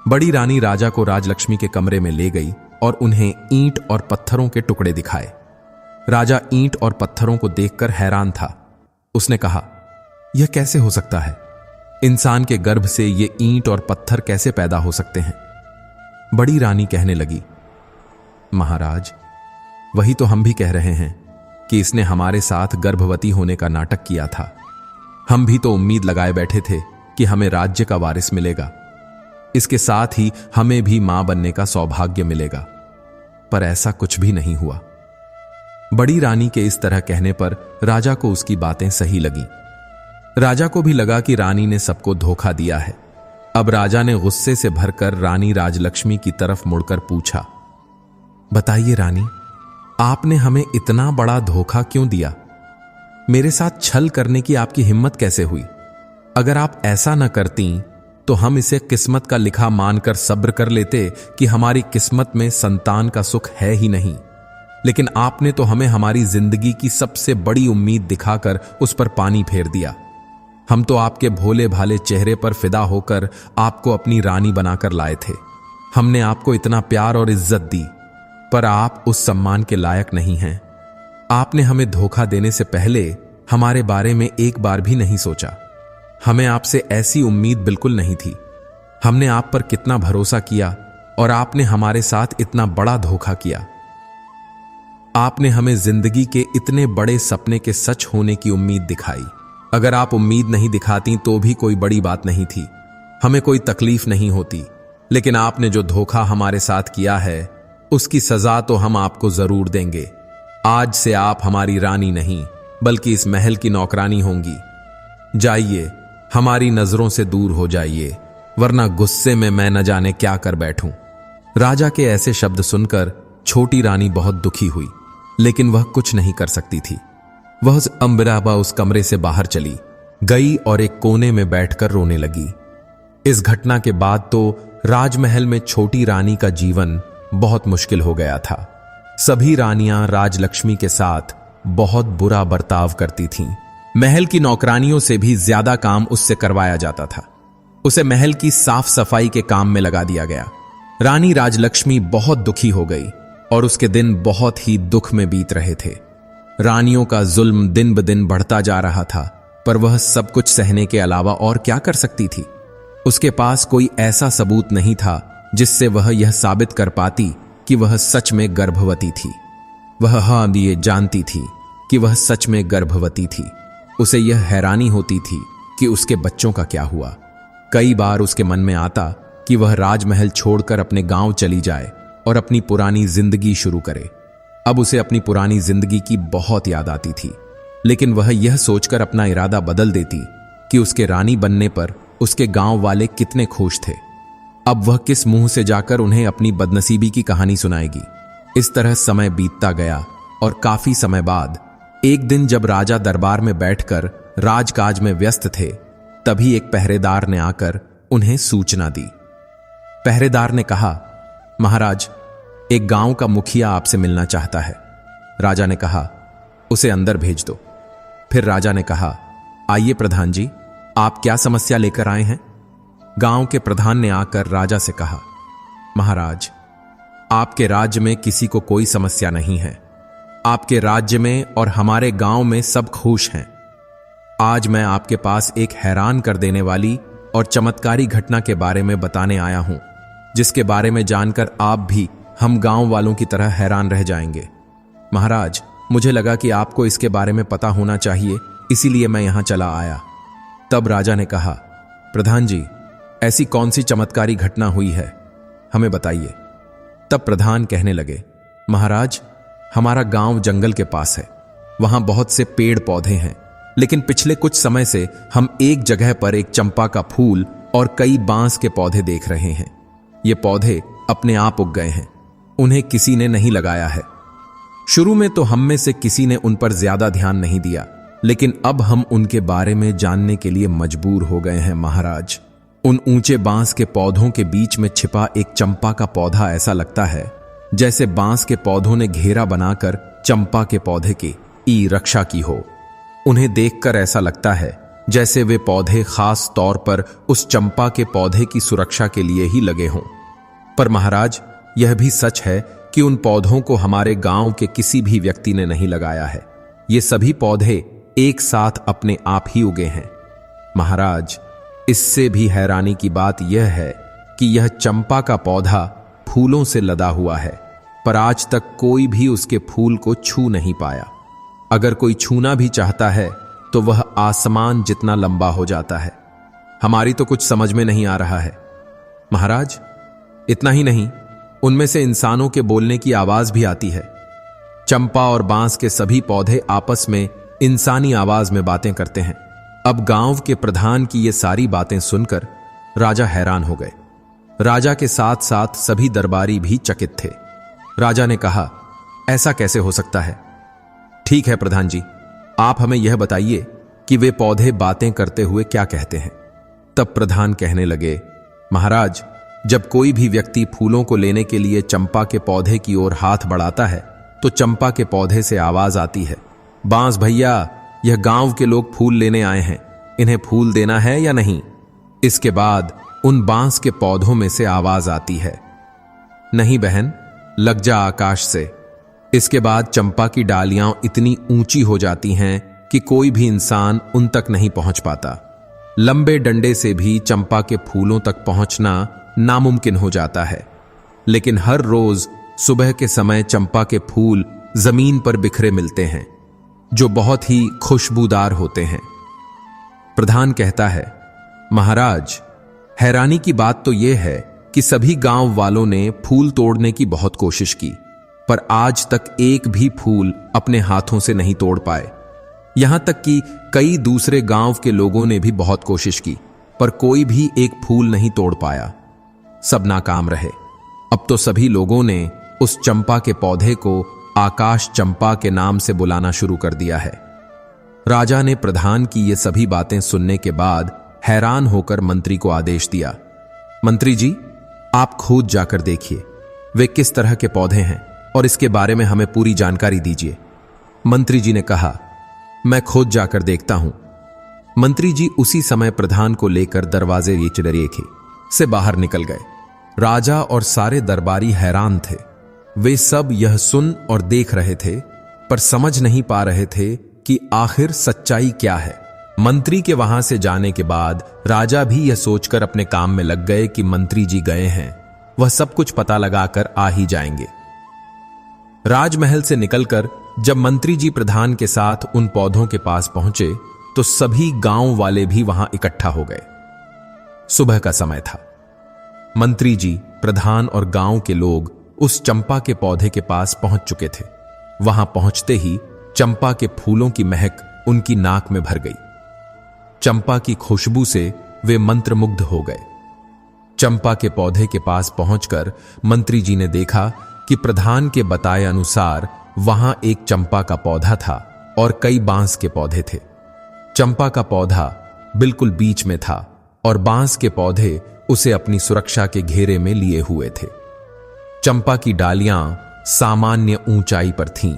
बड़ी रानी राजा को राजलक्ष्मी के कमरे में ले गई और उन्हें ईंट और पत्थरों के टुकड़े दिखाए। राजा ईंट और पत्थरों को देखकर हैरान था। उसने कहा, यह कैसे हो सकता है? इंसान के गर्भ से ये ईंट और पत्थर कैसे पैदा हो सकते हैं? बड़ी रानी कहने लगी, महाराज, वही तो हम भी कह रहे हैं कि इसने हमारे साथ गर्भवती होने का नाटक किया था। हम भी तो उम्मीद लगाए बैठे थे कि हमें राज्य का वारिस मिलेगा, इसके साथ ही हमें भी मां बनने का सौभाग्य मिलेगा, पर ऐसा कुछ भी नहीं हुआ। बड़ी रानी के इस तरह कहने पर राजा को उसकी बातें सही लगी। राजा को भी लगा कि रानी ने सबको धोखा दिया है। अब राजा ने गुस्से से भरकर रानी राजलक्ष्मी की तरफ मुड़कर पूछा, बताइए रानी, आपने हमें इतना बड़ा धोखा क्यों दिया? मेरे साथ छल करने की आपकी हिम्मत कैसे हुई? अगर आप ऐसा न करती तो हम इसे किस्मत का लिखा मानकर सब्र कर लेते कि हमारी किस्मत में संतान का सुख है ही नहीं। लेकिन आपने तो हमें हमारी जिंदगी की सबसे बड़ी उम्मीद दिखाकर उस पर पानी फेर दिया। हम तो आपके भोले भाले चेहरे पर फिदा होकर आपको अपनी रानी बनाकर लाए थे। हमने आपको इतना प्यार और इज्जत दी, पर आप उस सम्मान के लायक नहीं हैं। आपने हमें धोखा देने से पहले हमारे बारे में एक बार भी नहीं सोचा। हमें आपसे ऐसी उम्मीद बिल्कुल नहीं थी। हमने आप पर कितना भरोसा किया और आपने हमारे साथ इतना बड़ा धोखा किया। आपने हमें जिंदगी के इतने बड़े सपने के सच होने की उम्मीद दिखाई। अगर आप उम्मीद नहीं दिखाती तो भी कोई बड़ी बात नहीं थी, हमें कोई तकलीफ नहीं होती। लेकिन आपने जो धोखा हमारे साथ किया है उसकी सजा तो हम आपको जरूर देंगे। आज से आप हमारी रानी नहीं बल्कि इस महल की नौकरानी होंगी। जाइए, हमारी नजरों से दूर हो जाइए, वरना गुस्से में मैं न जाने क्या कर बैठूं। राजा के ऐसे शब्द सुनकर छोटी रानी बहुत दुखी हुई, लेकिन वह कुछ नहीं कर सकती थी। वह अम्बराबा उस कमरे से बाहर चली गई और एक कोने में बैठकर रोने लगी। इस घटना के बाद तो राजमहल में छोटी रानी का जीवन बहुत मुश्किल हो गया था। सभी रानियां राजलक्ष्मी के साथ बहुत बुरा बर्ताव करती थीं। महल की नौकरानियों से भी ज्यादा काम उससे करवाया जाता था। उसे महल की साफ सफाई के काम में लगा दिया गया। रानी राजलक्ष्मी बहुत दुखी हो गई और उसके दिन बहुत ही दुख में बीत रहे थे। रानियों का जुल्म दिन ब दिन बढ़ता जा रहा था, पर वह सब कुछ सहने के अलावा और क्या कर सकती थी। उसके पास कोई ऐसा सबूत नहीं था जिससे वह यह साबित कर पाती कि वह सच में गर्भवती थी। वह हाँ ये जानती थी कि वह सच में गर्भवती थी। उसे यह हैरानी होती थी कि उसके बच्चों का क्या हुआ। कई बार उसके मन में आता कि वह राजमहल छोड़कर अपने गांव चली जाए और अपनी पुरानी जिंदगी शुरू करे। अब उसे अपनी पुरानी जिंदगी की बहुत याद आती थी, लेकिन वह यह सोचकर अपना इरादा बदल देती कि उसके रानी बनने पर उसके गांव वाले कितने खुश थे। अब वह किस मुंह से जाकर उन्हें अपनी बदनसीबी की कहानी सुनाएगी। इस तरह समय बीतता गया और काफी समय बाद एक दिन जब राजा दरबार में बैठकर राजकाज में व्यस्त थे, तभी एक पहरेदार ने आकर उन्हें सूचना दी। पहरेदार ने कहा, महाराज, एक गांव का मुखिया आपसे मिलना चाहता है। राजा ने कहा, उसे अंदर भेज दो। फिर राजा ने कहा, आइए प्रधान जी, आप क्या समस्या लेकर आए हैं? गांव के प्रधान ने आकर राजा से कहा, महाराज, आपके राज्य में किसी को कोई समस्या नहीं है। आपके राज्य में और हमारे गांव में सब खुश हैं। आज मैं आपके पास एक हैरान कर देने वाली और चमत्कारी घटना के बारे में बताने आया हूं, जिसके बारे में जानकर आप भी हम गांव वालों की तरह हैरान रह जाएंगे। महाराज, मुझे लगा कि आपको इसके बारे में पता होना चाहिए, इसीलिए मैं यहां चला आया। तब राजा ने कहा, प्रधान जी, ऐसी कौन सी चमत्कारी घटना हुई है, हमें बताइए। तब प्रधान कहने लगे, महाराज, हमारा गांव जंगल के पास है। वहां बहुत से पेड़ पौधे हैं, लेकिन पिछले कुछ समय से हम एक जगह पर एक चंपा का फूल और कई बांस के पौधे देख रहे हैं। ये पौधे अपने आप उग गए हैं, उन्हें किसी ने नहीं लगाया है। शुरू में तो हम में से किसी ने उन पर ज्यादा ध्यान नहीं दिया, लेकिन अब हम उनके बारे में जानने के लिए मजबूर हो गए हैं। महाराज, उन ऊंचे बांस के पौधों के बीच में छिपा एक चंपा का पौधा ऐसा लगता है जैसे बांस के पौधों ने घेरा बनाकर चंपा के पौधे की रक्षा की हो। उन्हें देखकर ऐसा लगता है जैसे वे पौधे खास तौर पर उस चंपा के पौधे की सुरक्षा के लिए ही लगे हों। पर महाराज, यह भी सच है कि उन पौधों को हमारे गांव के किसी भी व्यक्ति ने नहीं लगाया है। ये सभी पौधे एक साथ अपने आप ही उगे हैं। महाराज, इससे भी हैरानी की बात यह है कि यह चंपा का पौधा फूलों से लदा हुआ है, पर आज तक कोई भी उसके फूल को छू नहीं पाया। अगर कोई छूना भी चाहता है तो वह आसमान जितना लंबा हो जाता है। हमारी तो कुछ समझ में नहीं आ रहा है। महाराज, इतना ही नहीं, उनमें से इंसानों के बोलने की आवाज भी आती है। चंपा और बांस के सभी पौधे आपस में इंसानी आवाज में बातें करते हैं। अब गांव के प्रधान की ये सारी बातें सुनकर राजा हैरान हो गए। राजा के साथ साथ सभी दरबारी भी चकित थे। राजा ने कहा, ऐसा कैसे हो सकता है? ठीक है प्रधान जी, आप हमें यह बताइए कि वे पौधे बातें करते हुए क्या कहते हैं। तब प्रधान कहने लगे, महाराज, जब कोई भी व्यक्ति फूलों को लेने के लिए चंपा के पौधे की ओर हाथ बढ़ाता है तो चंपा के पौधे से आवाज आती है, बांस भैया, यह गांव के लोग फूल लेने आए हैं, इन्हें फूल देना है या नहीं। इसके बाद उन बांस के पौधों में से आवाज आती है, नहीं बहन, लग जा आकाश से। इसके बाद चंपा की डालियां इतनी ऊंची हो जाती हैं कि कोई भी इंसान उन तक नहीं पहुंच पाता। लंबे डंडे से भी चंपा के फूलों तक पहुंचना नामुमकिन हो जाता है। लेकिन हर रोज सुबह के समय चंपा के फूल जमीन पर बिखरे मिलते हैं, जो बहुत ही खुशबूदार होते हैं। प्रधान कहता है, महाराज, हैरानी की बात तो यह है कि सभी गांव वालों ने फूल तोड़ने की बहुत कोशिश की, पर आज तक एक भी फूल अपने हाथों से नहीं तोड़ पाए। यहां तक कि कई दूसरे गांव के लोगों ने भी बहुत कोशिश की, पर कोई भी एक फूल नहीं तोड़ पाया। सब नाकाम रहे। अब तो सभी लोगों ने उस चंपा के पौधे को आकाश चंपा के नाम से बुलाना शुरू कर दिया है। राजा ने प्रधान की ये सभी बातें सुनने के बाद हैरान होकर मंत्री को आदेश दिया, मंत्री जी, आप खुद जाकर देखिए वे किस तरह के पौधे हैं और इसके बारे में हमें पूरी जानकारी दीजिए। मंत्री जी ने कहा, मैं खुद जाकर देखता हूं। मंत्री जी उसी समय प्रधान को लेकर दरवाजे रेखे से बाहर निकल गए। राजा और सारे दरबारी हैरान थे। वे सब यह सुन और देख रहे थे, पर समझ नहीं पा रहे थे कि आखिर सच्चाई क्या है। मंत्री के वहां से जाने के बाद राजा भी यह सोचकर अपने काम में लग गए कि मंत्री जी गए हैं, वह सब कुछ पता लगाकर आ ही जाएंगे। राजमहल से निकलकर जब मंत्री जी प्रधान के साथ उन पौधों के पास पहुंचे तो सभी गांव वाले भी वहां इकट्ठा हो गए। सुबह का समय था। मंत्री जी, प्रधान और गांव के लोग उस चंपा के पौधे के पास पहुंच चुके थे। वहां पहुंचते ही चंपा के फूलों की महक उनकी नाक में भर गई। चंपा की खुशबू से वे मंत्रमुग्ध हो गए। चंपा के पौधे के पास पहुंचकर मंत्री जी ने देखा कि प्रधान के बताए अनुसार वहां एक चंपा का पौधा था और कई बांस के पौधे थे। चंपा का पौधा बिल्कुल बीच में था और बांस के पौधे उसे अपनी सुरक्षा के घेरे में लिए हुए थे। चंपा की डालियां सामान्य ऊंचाई पर थीं,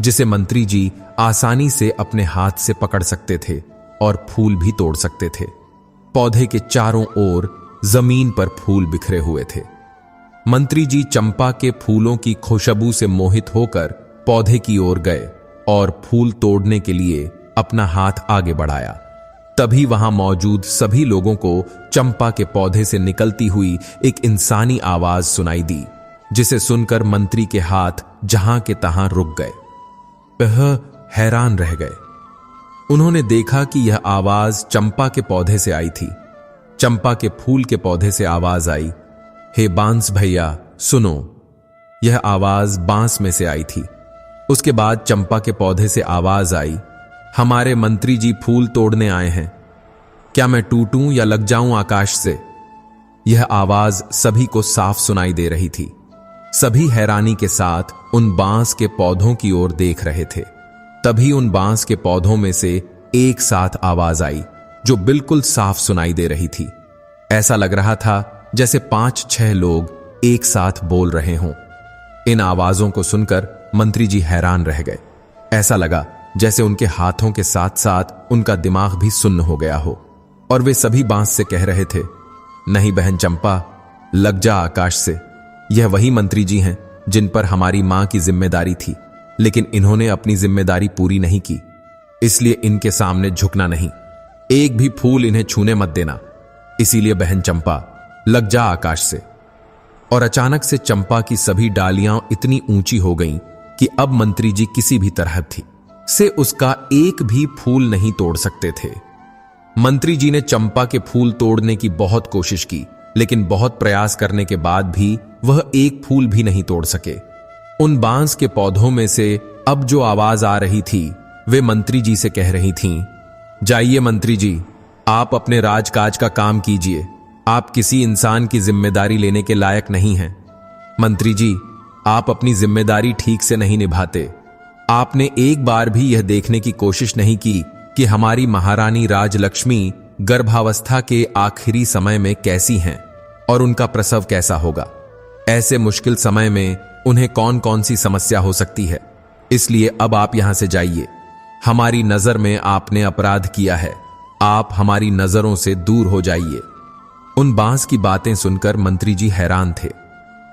जिसे मंत्री जी आसानी से अपने हाथ से पकड़ सकते थे और फूल भी तोड़ सकते थे। पौधे के चारों ओर जमीन पर फूल बिखरे हुए थे। मंत्री जी चंपा के फूलों की खुशबू से मोहित होकर पौधे की ओर गए और फूल तोड़ने के लिए अपना हाथ आगे बढ़ाया। तभी वहां मौजूद सभी लोगों को चंपा के पौधे से निकलती हुई एक इंसानी आवाज सुनाई दी, जिसे सुनकर मंत्री के हाथ जहां के तहां रुक गए। वह हैरान रह गए। उन्होंने देखा कि यह आवाज चंपा के पौधे से आई थी। चंपा के फूल के पौधे से आवाज आई, हे बांस भैया सुनो। यह आवाज बांस में से आई थी। उसके बाद चंपा के पौधे से आवाज आई, हमारे मंत्री जी फूल तोड़ने आए हैं, क्या मैं टूटूं या लग जाऊं आकाश से। यह आवाज सभी को साफ सुनाई दे रही थी। सभी हैरानी के साथ उन बांस के पौधों की ओर देख रहे थे। तभी उन बांस के पौधों में से एक साथ आवाज आई जो बिल्कुल साफ सुनाई दे रही थी। ऐसा लग रहा था जैसे 5-6 लोग एक साथ बोल रहे हों। इन आवाजों को सुनकर मंत्री जी हैरान रह गए। ऐसा लगा जैसे उनके हाथों के साथ साथ उनका दिमाग भी सुन्न हो गया हो और वे सभी बांस से कह रहे थे, नहीं बहन चंपा, लग जा आकाश से। यह वही मंत्री जी हैं जिन पर हमारी मां की जिम्मेदारी थी, लेकिन इन्होंने अपनी जिम्मेदारी पूरी नहीं की, इसलिए इनके सामने झुकना नहीं। एक भी फूल इन्हें छूने मत देना। इसीलिए बहन चंपा, लग जा आकाश से। और अचानक से चंपा की सभी डालियां इतनी ऊंची हो गईं कि अब मंत्री जी किसी भी तरह से उसका एक भी फूल नहीं तोड़ सकते थे। मंत्री जी ने चंपा के फूल तोड़ने की बहुत कोशिश की, लेकिन बहुत प्रयास करने के बाद भी वह एक फूल भी नहीं तोड़ सके। उन बांस के पौधों में से अब जो आवाज आ रही थी वे मंत्री जी से कह रही थीं, जाइए मंत्री जी, आप अपने राजकाज का काम कीजिए। आप किसी इंसान की जिम्मेदारी लेने के लायक नहीं हैं। मंत्री जी, आप अपनी जिम्मेदारी ठीक से नहीं निभाते। आपने एक बार भी यह देखने की कोशिश नहीं की कि हमारी महारानी राजलक्ष्मी गर्भावस्था के आखिरी समय में कैसी हैं और उनका प्रसव कैसा होगा। ऐसे मुश्किल समय में उन्हें कौन कौन सी समस्या हो सकती है। इसलिए अब आप यहां से जाइए। हमारी नजर में आपने अपराध किया है, आप हमारी नजरों से दूर हो जाइए। उन बांस की बातें सुनकर मंत्री जी हैरान थे।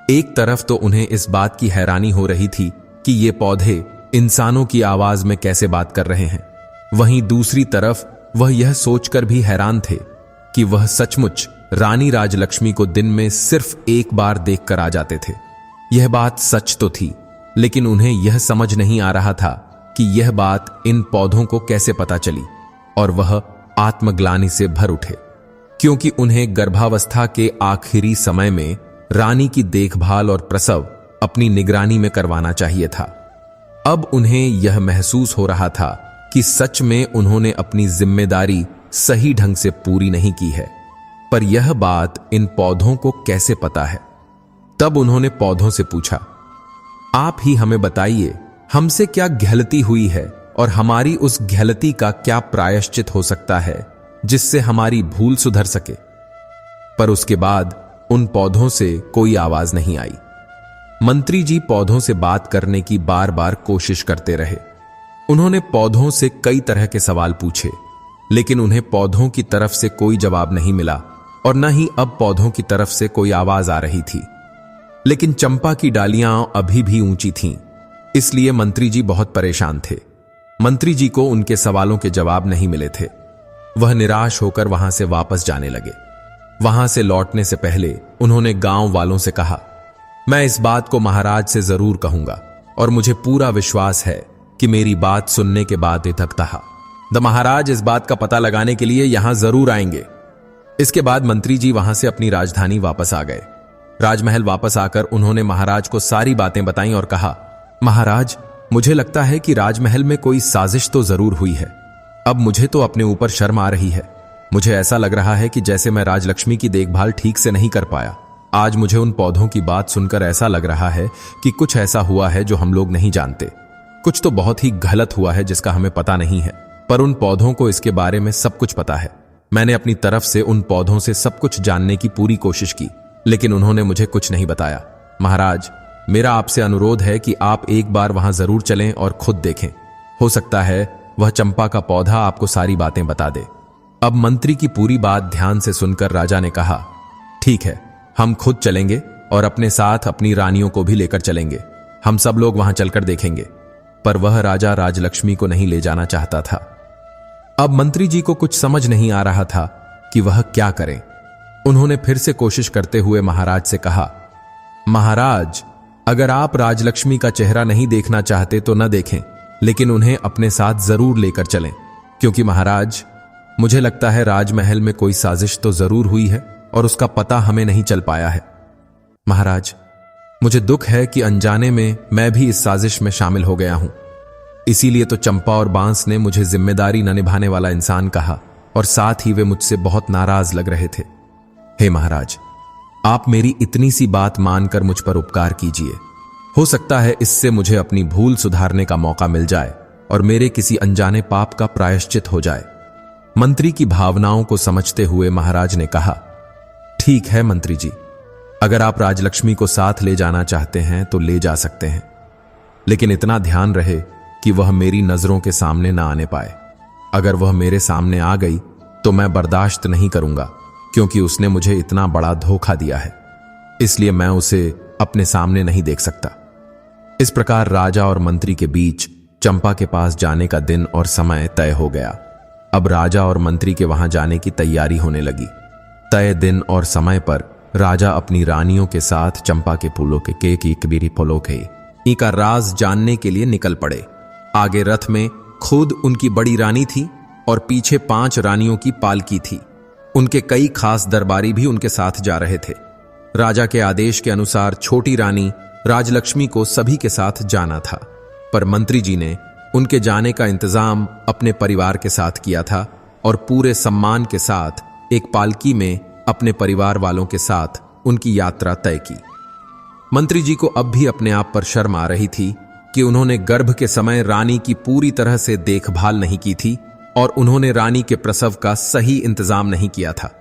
एक तरफ तो उन्हें इस बात की हैरानी हो रही थी कि ये पौधे इंसानों की आवाज में कैसे बात कर रहे हैं, वहीं दूसरी तरफ वह यह सोचकर भी हैरान थे कि वह सचमुच रानी राजलक्ष्मी को दिन में सिर्फ एक बार देखकर आ जाते थे। यह बात सच तो थी, लेकिन उन्हें यह समझ नहीं आ रहा था कि यह बात इन पौधों को कैसे पता चली, और वह आत्मग्लानि से भर उठे, क्योंकि उन्हें गर्भावस्था के आखिरी समय में रानी की देखभाल और प्रसव अपनी निगरानी में करवाना चाहिए था। अब उन्हें यह महसूस हो रहा था कि सच में उन्होंने अपनी जिम्मेदारी सही ढंग से पूरी नहीं की है। पर यह बात इन पौधों को कैसे पता है? तब उन्होंने पौधों से पूछा, आप ही हमें बताइए, हमसे क्या गलती हुई है और हमारी उस गलती का क्या प्रायश्चित हो सकता है जिससे हमारी भूल सुधर सके। पर उसके बाद उन पौधों से कोई आवाज नहीं आई। मंत्री जी पौधों से बात करने की बार बार कोशिश करते रहे। उन्होंने पौधों से कई तरह के सवाल पूछे, लेकिन उन्हें पौधों की तरफ से कोई जवाब नहीं मिला और न ही अब पौधों की तरफ से कोई आवाज आ रही थी। लेकिन चंपा की डालियां अभी भी ऊंची थीं, इसलिए मंत्री जी बहुत परेशान थे। मंत्री जी को उनके सवालों के जवाब नहीं मिले थे। वह निराश होकर वहां से वापस जाने लगे। वहां से लौटने से पहले उन्होंने गांव वालों से कहा, मैं इस बात को महाराज से जरूर कहूंगा और मुझे पूरा विश्वास है कि मेरी बात सुनने के बाद द महाराज इस बात का पता लगाने के लिए यहां जरूर आएंगे। इसके बाद मंत्री जी वहां से अपनी राजधानी वापस आ गए। राजमहल वापस आकर उन्होंने महाराज को सारी बातें बताईं और कहा, महाराज, मुझे लगता है कि राजमहल में कोई साजिश तो जरूर हुई है। अब मुझे तो अपने ऊपर शर्म आ रही है। मुझे ऐसा लग रहा है कि जैसे मैं राजलक्ष्मी की देखभाल ठीक से नहीं कर पाया। आज मुझे उन पौधों की बात सुनकर ऐसा लग रहा है कि कुछ ऐसा हुआ है जो हम लोग नहीं जानते। कुछ तो बहुत ही गलत हुआ है जिसका हमें पता नहीं है, पर उन पौधों को इसके बारे में सब कुछ पता है। मैंने अपनी तरफ से उन पौधों से सब कुछ जानने की पूरी कोशिश की, लेकिन उन्होंने मुझे कुछ नहीं बताया। महाराज, मेरा आपसे अनुरोध है कि आप एक बार वहां जरूर चलें और खुद देखें। हो सकता है वह चंपा का पौधा आपको सारी बातें बता दे। अब मंत्री की पूरी बात ध्यान से सुनकर राजा ने कहा, ठीक है, हम खुद चलेंगे और अपने साथ अपनी रानियों को भी लेकर चलेंगे। हम सब लोग वहां चलकर देखेंगे। पर वह राजा राजलक्ष्मी को नहीं ले जाना चाहता था। अब मंत्री जी को कुछ समझ नहीं आ रहा था कि वह क्या करें। उन्होंने फिर से कोशिश करते हुए महाराज से कहा, महाराज, अगर आप राजलक्ष्मी का चेहरा नहीं देखना चाहते तो न देखें, लेकिन उन्हें अपने साथ जरूर लेकर चलें, क्योंकि महाराज, मुझे लगता है राजमहल में कोई साजिश तो जरूर हुई है और उसका पता हमें नहीं चल पाया है। महाराज, मुझे दुख है कि अनजाने में मैं भी इस साजिश में शामिल हो गया हूं। इसीलिए तो चंपा और बांस ने मुझे जिम्मेदारी न निभाने वाला इंसान कहा और साथ ही वे मुझसे बहुत नाराज लग रहे थे। हे महाराज, आप मेरी इतनी सी बात मानकर मुझ पर उपकार कीजिए। हो सकता है इससे मुझे अपनी भूल सुधारने का मौका मिल जाए और मेरे किसी अनजाने पाप का प्रायश्चित हो जाए। मंत्री की भावनाओं को समझते हुए महाराज ने कहा, ठीक है मंत्री जी, अगर आप राजलक्ष्मी को साथ ले जाना चाहते हैं तो ले जा सकते हैं, लेकिन इतना ध्यान रहे कि वह मेरी नजरों के सामने ना आने पाए। अगर वह मेरे सामने आ गई तो मैं बर्दाश्त नहीं करूंगा, क्योंकि उसने मुझे इतना बड़ा धोखा दिया है। इसलिए मैं उसे अपने सामने नहीं देख सकता। इस प्रकार राजा और मंत्री के बीच चंपा के पास जाने का दिन और समय तय हो गया। अब राजा और मंत्री के वहां जाने की तैयारी होने लगी। तय दिन और समय पर राजा अपनी रानियों के साथ चंपा के फूलों के कबीरी फूलों के का राज जानने के लिए निकल पड़े। आगे रथ में खुद उनकी बड़ी रानी थी और पीछे 5 रानियों की पालकी थी। उनके कई खास दरबारी भी उनके साथ जा रहे थे। राजा के आदेश के अनुसार छोटी रानी राजलक्ष्मी को सभी के साथ जाना था, पर मंत्री जी ने उनके जाने का इंतजाम अपने परिवार के साथ किया था और पूरे सम्मान के साथ एक पालकी में अपने परिवार वालों के साथ उनकी यात्रा तय की। मंत्री जी को अब भी अपने आप पर शर्म आ रही थी कि उन्होंने गर्भ के समय रानी की पूरी तरह से देखभाल नहीं की थी और उन्होंने रानी के प्रसव का सही इंतजाम नहीं किया था।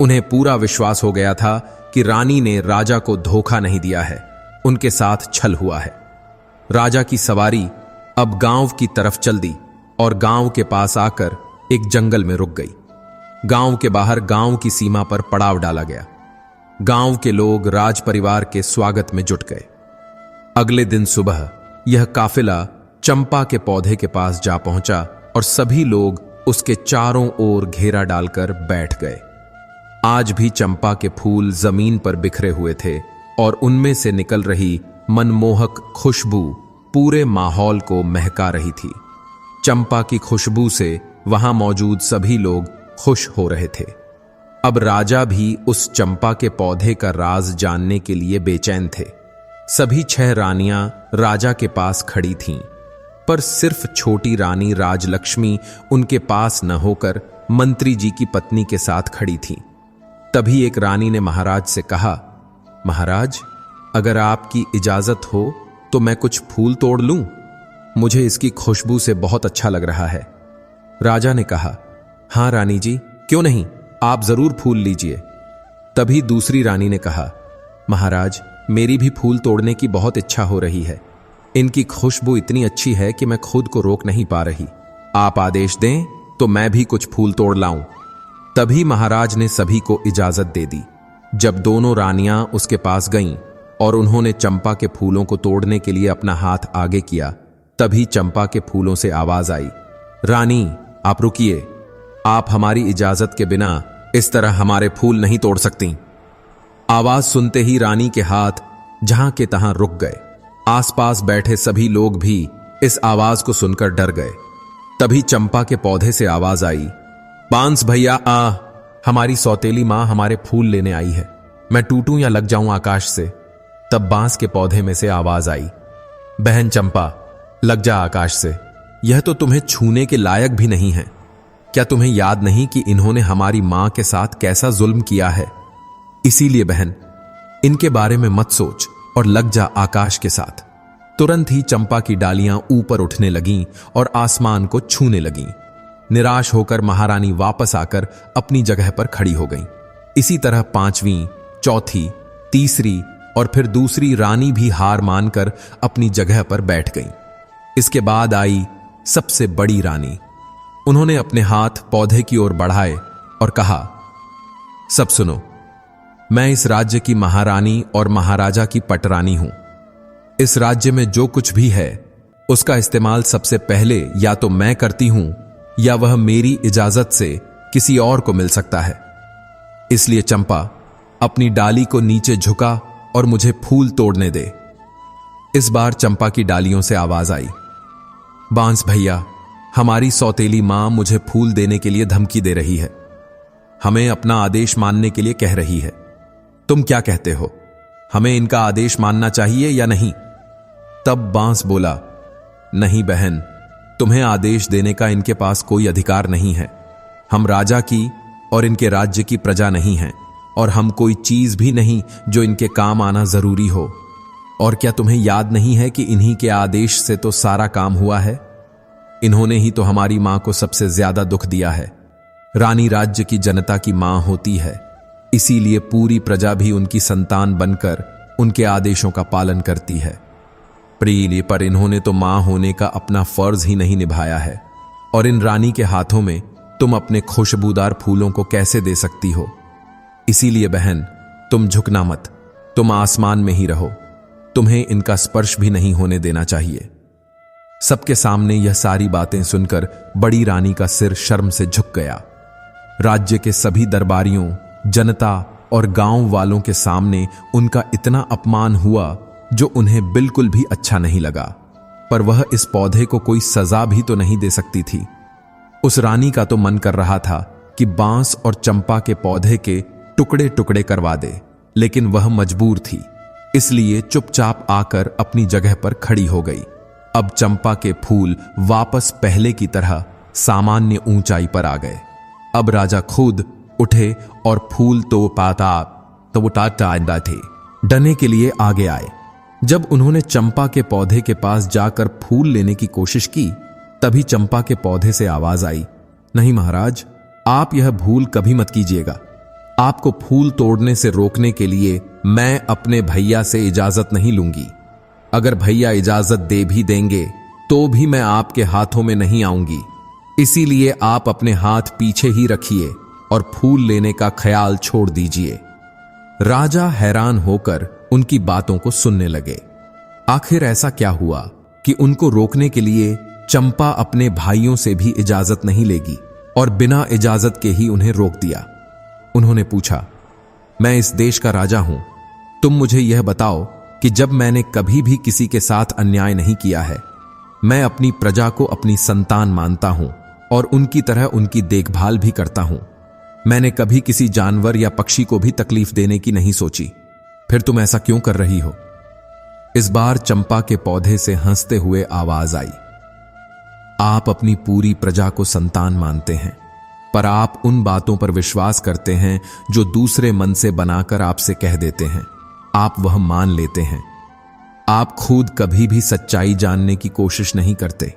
उन्हें पूरा विश्वास हो गया था कि रानी ने राजा को धोखा नहीं दिया है, उनके साथ छल हुआ है। राजा की सवारी अब गांव की तरफ चल दी और गांव के पास आकर एक जंगल में रुक गई। गांव के बाहर गांव की सीमा पर पड़ाव डाला गया। गांव के लोग राज परिवार के स्वागत में जुट गए। अगले दिन सुबह यह काफिला चंपा के पौधे के पास जा पहुंचा और सभी लोग उसके चारों ओर घेरा डालकर बैठ गए। आज भी चंपा के फूल जमीन पर बिखरे हुए थे और उनमें से निकल रही मनमोहक खुशबू पूरे माहौल को महका रही थी। चंपा की खुशबू से वहां मौजूद सभी लोग खुश हो रहे थे। अब राजा भी उस चंपा के पौधे का राज जानने के लिए बेचैन थे। सभी 6 रानियां राजा के पास खड़ी थीं, पर सिर्फ छोटी रानी राजलक्ष्मी उनके पास न होकर मंत्री जी की पत्नी के साथ खड़ी थी। तभी एक रानी ने महाराज से कहा, महाराज, अगर आपकी इजाजत हो तो मैं कुछ फूल तोड़ लूं? मुझे इसकी खुशबू से बहुत अच्छा लग रहा है। राजा ने कहा, हां रानी जी, क्यों नहीं, आप जरूर फूल लीजिए। तभी दूसरी रानी ने कहा, महाराज, मेरी भी फूल तोड़ने की बहुत इच्छा हो रही है। इनकी खुशबू इतनी अच्छी है कि मैं खुद को रोक नहीं पा रही। आप आदेश दें तो मैं भी कुछ फूल तोड़ लाऊं। तभी महाराज ने सभी को इजाजत दे दी। जब दोनों रानियां उसके पास गईं और उन्होंने चंपा के फूलों को तोड़ने के लिए अपना हाथ आगे किया, तभी चंपा के फूलों से आवाज आई, रानी, आप रुकिए, आप हमारी इजाजत के बिना इस तरह हमारे फूल नहीं तोड़ सकती। आवाज सुनते ही रानी के हाथ जहां के तहां रुक गए। आसपास बैठे सभी लोग भी इस आवाज को सुनकर डर गए। तभी चंपा के पौधे से आवाज आई, बांस भैया आ, हमारी सौतेली मां हमारे फूल लेने आई है। मैं टूटूं या लग जाऊं आकाश से। तब बांस के पौधे में से आवाज आई, बहन चंपा, लग जा आकाश से, यह तो तुम्हें छूने के लायक भी नहीं है। क्या तुम्हें याद नहीं कि इन्होंने हमारी मां के साथ कैसा जुल्म किया है? इसीलिए बहन, इनके बारे में मत सोच और लग जा आकाश के साथ। तुरंत ही चंपा की डालियां ऊपर उठने लगीं और आसमान को छूने लगीं। निराश होकर महारानी वापस आकर अपनी जगह पर खड़ी हो गईं। इसी तरह 5वीं, चौथी, तीसरी और फिर दूसरी रानी भी हार मानकर अपनी जगह पर बैठ गईं। इसके बाद आई सबसे बड़ी रानी। उन्होंने अपने हाथ पौधे की ओर बढ़ाए और कहा, सब सुनो, मैं इस राज्य की महारानी और महाराजा की पटरानी हूं। इस राज्य में जो कुछ भी है उसका इस्तेमाल सबसे पहले या तो मैं करती हूं या वह मेरी इजाजत से किसी और को मिल सकता है। इसलिए चंपा, अपनी डाली को नीचे झुका और मुझे फूल तोड़ने दे। इस बार चंपा की डालियों से आवाज आई, बांस भैया, हमारी सौतेली मां मुझे फूल देने के लिए धमकी दे रही है। हमें अपना आदेश मानने के लिए कह रही है। तुम क्या कहते हो, हमें इनका आदेश मानना चाहिए या नहीं? तब बांस बोला, नहीं बहन, तुम्हें आदेश देने का इनके पास कोई अधिकार नहीं है। हम राजा की और इनके राज्य की प्रजा नहीं हैं और हम कोई चीज भी नहीं जो इनके काम आना जरूरी हो। और क्या तुम्हें याद नहीं है कि इन्हीं के आदेश से तो सारा काम हुआ है? इन्होंने ही तो हमारी मां को सबसे ज्यादा दुख दिया है। रानी राज्य की जनता की मां होती है, इसीलिए पूरी प्रजा भी उनकी संतान बनकर उनके आदेशों का पालन करती है। प्रिय, पर इन्होंने तो मां होने का अपना फर्ज ही नहीं निभाया है। और इन रानी के हाथों में तुम अपने खुशबूदार फूलों को कैसे दे सकती हो? इसीलिए बहन, तुम झुकना मत, तुम आसमान में ही रहो। तुम्हें इनका स्पर्श भी नहीं होने देना चाहिए। सबके सामने यह सारी बातें सुनकर बड़ी रानी का सिर शर्म से झुक गया। राज्य के सभी दरबारियों, जनता और गांव वालों के सामने उनका इतना अपमान हुआ जो उन्हें बिल्कुल भी अच्छा नहीं लगा। पर वह इस पौधे को कोई सजा भी तो नहीं दे सकती थी। उस रानी का तो मन कर रहा था कि बांस और चंपा के पौधे के टुकड़े टुकड़े करवा दे, लेकिन वह मजबूर थी, इसलिए चुपचाप आकर अपनी जगह पर खड़ी हो गई। अब चंपा के फूल वापस पहले की तरह सामान्य ऊंचाई पर आ गए। अब राजा खुद उठे और फूल तो वो टाटा थे डने के लिए आगे आए। जब उन्होंने चंपा के पौधे के पास जाकर फूल लेने की कोशिश की, तभी चंपा के पौधे से आवाज आई, नहीं महाराज, आप यह भूल कभी मत कीजिएगा। आपको फूल तोड़ने से रोकने के लिए मैं अपने भैया से इजाजत नहीं लूंगी। अगर भैया इजाजत दे भी देंगे तो भी मैं आपके हाथों में नहीं आऊंगी। इसीलिए आप अपने हाथ पीछे ही रखिए और फूल लेने का ख्याल छोड़ दीजिए। राजा हैरान होकर उनकी बातों को सुनने लगे। आखिर ऐसा क्या हुआ कि उनको रोकने के लिए चंपा अपने भाइयों से भी इजाजत नहीं लेगी और बिना इजाजत के ही उन्हें रोक दिया। उन्होंने पूछा, मैं इस देश का राजा हूं, तुम मुझे यह बताओ कि जब मैंने कभी भी किसी के साथ अन्याय नहीं किया है, मैं अपनी प्रजा को अपनी संतान मानता हूं और उनकी तरह उनकी देखभाल भी करता हूं। मैंने कभी किसी जानवर या पक्षी को भी तकलीफ देने की नहीं सोची, फिर तुम ऐसा क्यों कर रही हो? इस बार चंपा के पौधे से हंसते हुए आवाज आई, आप अपनी पूरी प्रजा को संतान मानते हैं, पर आप उन बातों पर विश्वास करते हैं जो दूसरे मन से बनाकर आपसे कह देते हैं। आप वह मान लेते हैं। आप खुद कभी भी सच्चाई जानने की कोशिश नहीं करते।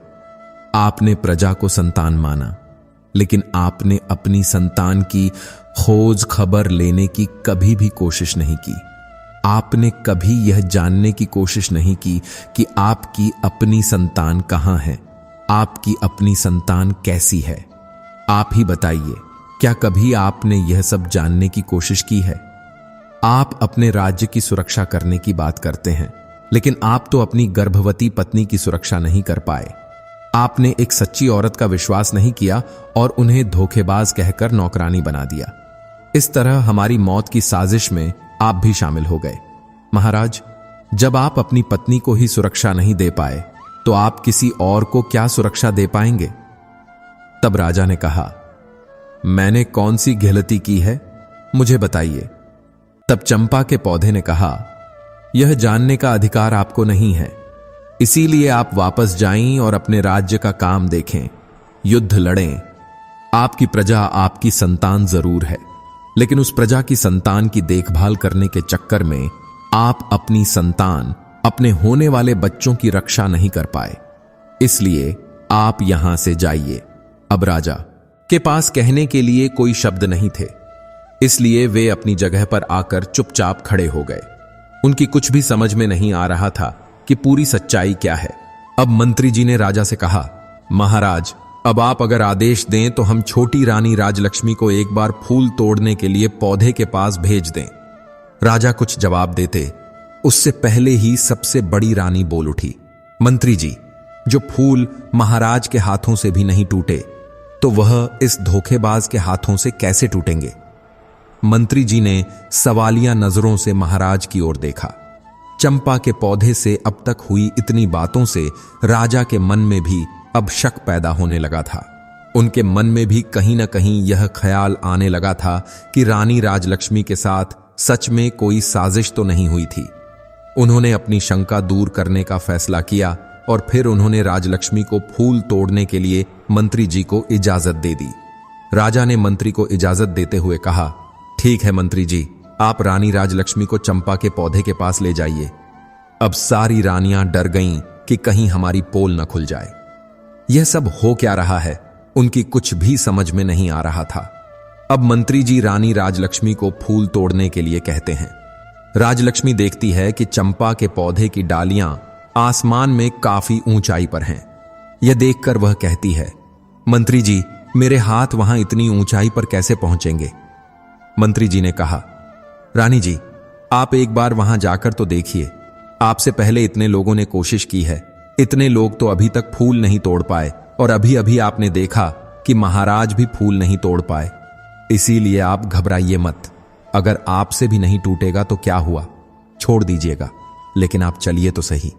आपने प्रजा को संतान माना, लेकिन आपने अपनी संतान की खोज खबर लेने की कभी भी कोशिश नहीं की। आपने कभी यह जानने की कोशिश नहीं की कि आपकी अपनी संतान कहां है, आपकी अपनी संतान कैसी है। आप ही बताइए, क्या कभी आपने यह सब जानने की कोशिश की है? आप अपने राज्य की सुरक्षा करने की बात करते हैं, लेकिन आप तो अपनी गर्भवती पत्नी की सुरक्षा नहीं कर पाए। आपने एक सच्ची औरत का विश्वास नहीं किया और उन्हें धोखेबाज कहकर नौकरानी बना दिया। इस तरह हमारी मौत की साजिश में आप भी शामिल हो गए। महाराज, जब आप अपनी पत्नी को ही सुरक्षा नहीं दे पाए तो आप किसी और को क्या सुरक्षा दे पाएंगे? तब राजा ने कहा, मैंने कौन सी गलती की है, मुझे बताइए। तब चंपा के पौधे ने कहा, यह जानने का अधिकार आपको नहीं है, इसीलिए आप वापस जाएं और अपने राज्य का काम देखें, युद्ध लड़ें। आपकी प्रजा आपकी संतान जरूर है, लेकिन उस प्रजा की संतान की देखभाल करने के चक्कर में आप अपनी संतान, अपने होने वाले बच्चों की रक्षा नहीं कर पाए। इसलिए आप यहां से जाइए। अब राजा के पास कहने के लिए कोई शब्द नहीं थे, इसलिए वे अपनी जगह पर आकर चुपचाप खड़े हो गए। उनकी कुछ भी समझ में नहीं आ रहा था कि पूरी सच्चाई क्या है। अब मंत्री जी ने राजा से कहा, महाराज, अब आप अगर आदेश दें तो हम छोटी रानी राजलक्ष्मी को एक बार फूल तोड़ने के लिए पौधे के पास भेज दें। राजा कुछ जवाब देते उससे पहले ही सबसे बड़ी रानी बोल उठी, मंत्री जी, जो फूल महाराज के हाथों से भी नहीं टूटे तो वह इस धोखेबाज के हाथों से कैसे टूटेंगे? मंत्री जी ने सवालिया नजरों से महाराज की ओर देखा। चंपा के पौधे से अब तक हुई इतनी बातों से राजा के मन में भी अब शक पैदा होने लगा था। उनके मन में भी कहीं न कहीं यह ख्याल आने लगा था कि रानी राजलक्ष्मी के साथ सच में कोई साजिश तो नहीं हुई थी। उन्होंने अपनी शंका दूर करने का फैसला किया और फिर उन्होंने राजलक्ष्मी को फूल तोड़ने के लिए मंत्री जी को इजाजत दे दी। राजा ने मंत्री को इजाजत देते हुए कहा, ठीक है मंत्री जी, आप रानी राजलक्ष्मी को चंपा के पौधे के पास ले जाइए। अब सारी रानियां डर गईं कि कहीं हमारी पोल न खुल जाए। यह सब हो क्या रहा है, उनकी कुछ भी समझ में नहीं आ रहा था। अब मंत्री जी रानी राजलक्ष्मी को फूल तोड़ने के लिए कहते हैं। राजलक्ष्मी देखती है कि चंपा के पौधे की डालियां आसमान में काफी ऊंचाई पर हैं। यह देखकर वह कहती है, मंत्री जी, मेरे हाथ वहां इतनी ऊंचाई पर कैसे पहुंचेंगे? मंत्री जी ने कहा, रानी जी, आप एक बार वहां जाकर तो देखिए। आपसे पहले इतने लोगों ने कोशिश की है, इतने लोग तो अभी तक फूल नहीं तोड़ पाए और अभी अभी आपने देखा कि महाराज भी फूल नहीं तोड़ पाए। इसीलिए आप घबराइए मत। अगर आपसे भी नहीं टूटेगा तो क्या हुआ, छोड़ दीजिएगा, लेकिन आप चलिए तो सही।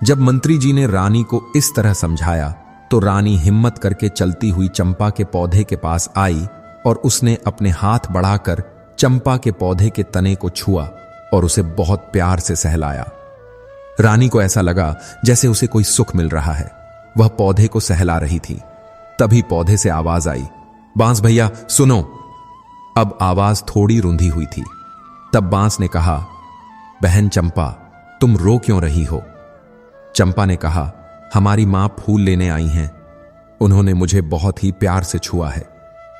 जब मंत्री जी ने रानी को इस तरह समझाया तो रानी हिम्मत करके चलती हुई चंपा के पौधे के पास आई और उसने अपने हाथ बढ़ाकर चंपा के पौधे के तने को छुआ और उसे बहुत प्यार से सहलाया। रानी को ऐसा लगा जैसे उसे कोई सुख मिल रहा है। वह पौधे को सहला रही थी। तभी पौधे से आवाज आई, बांस भैया सुनो। अब आवाज थोड़ी रुंधी हुई थी। तब बांस ने कहा, बहन चंपा, तुम रो क्यों रही हो? चंपा ने कहा, हमारी मां फूल लेने आई हैं। उन्होंने मुझे बहुत ही प्यार से छुआ है।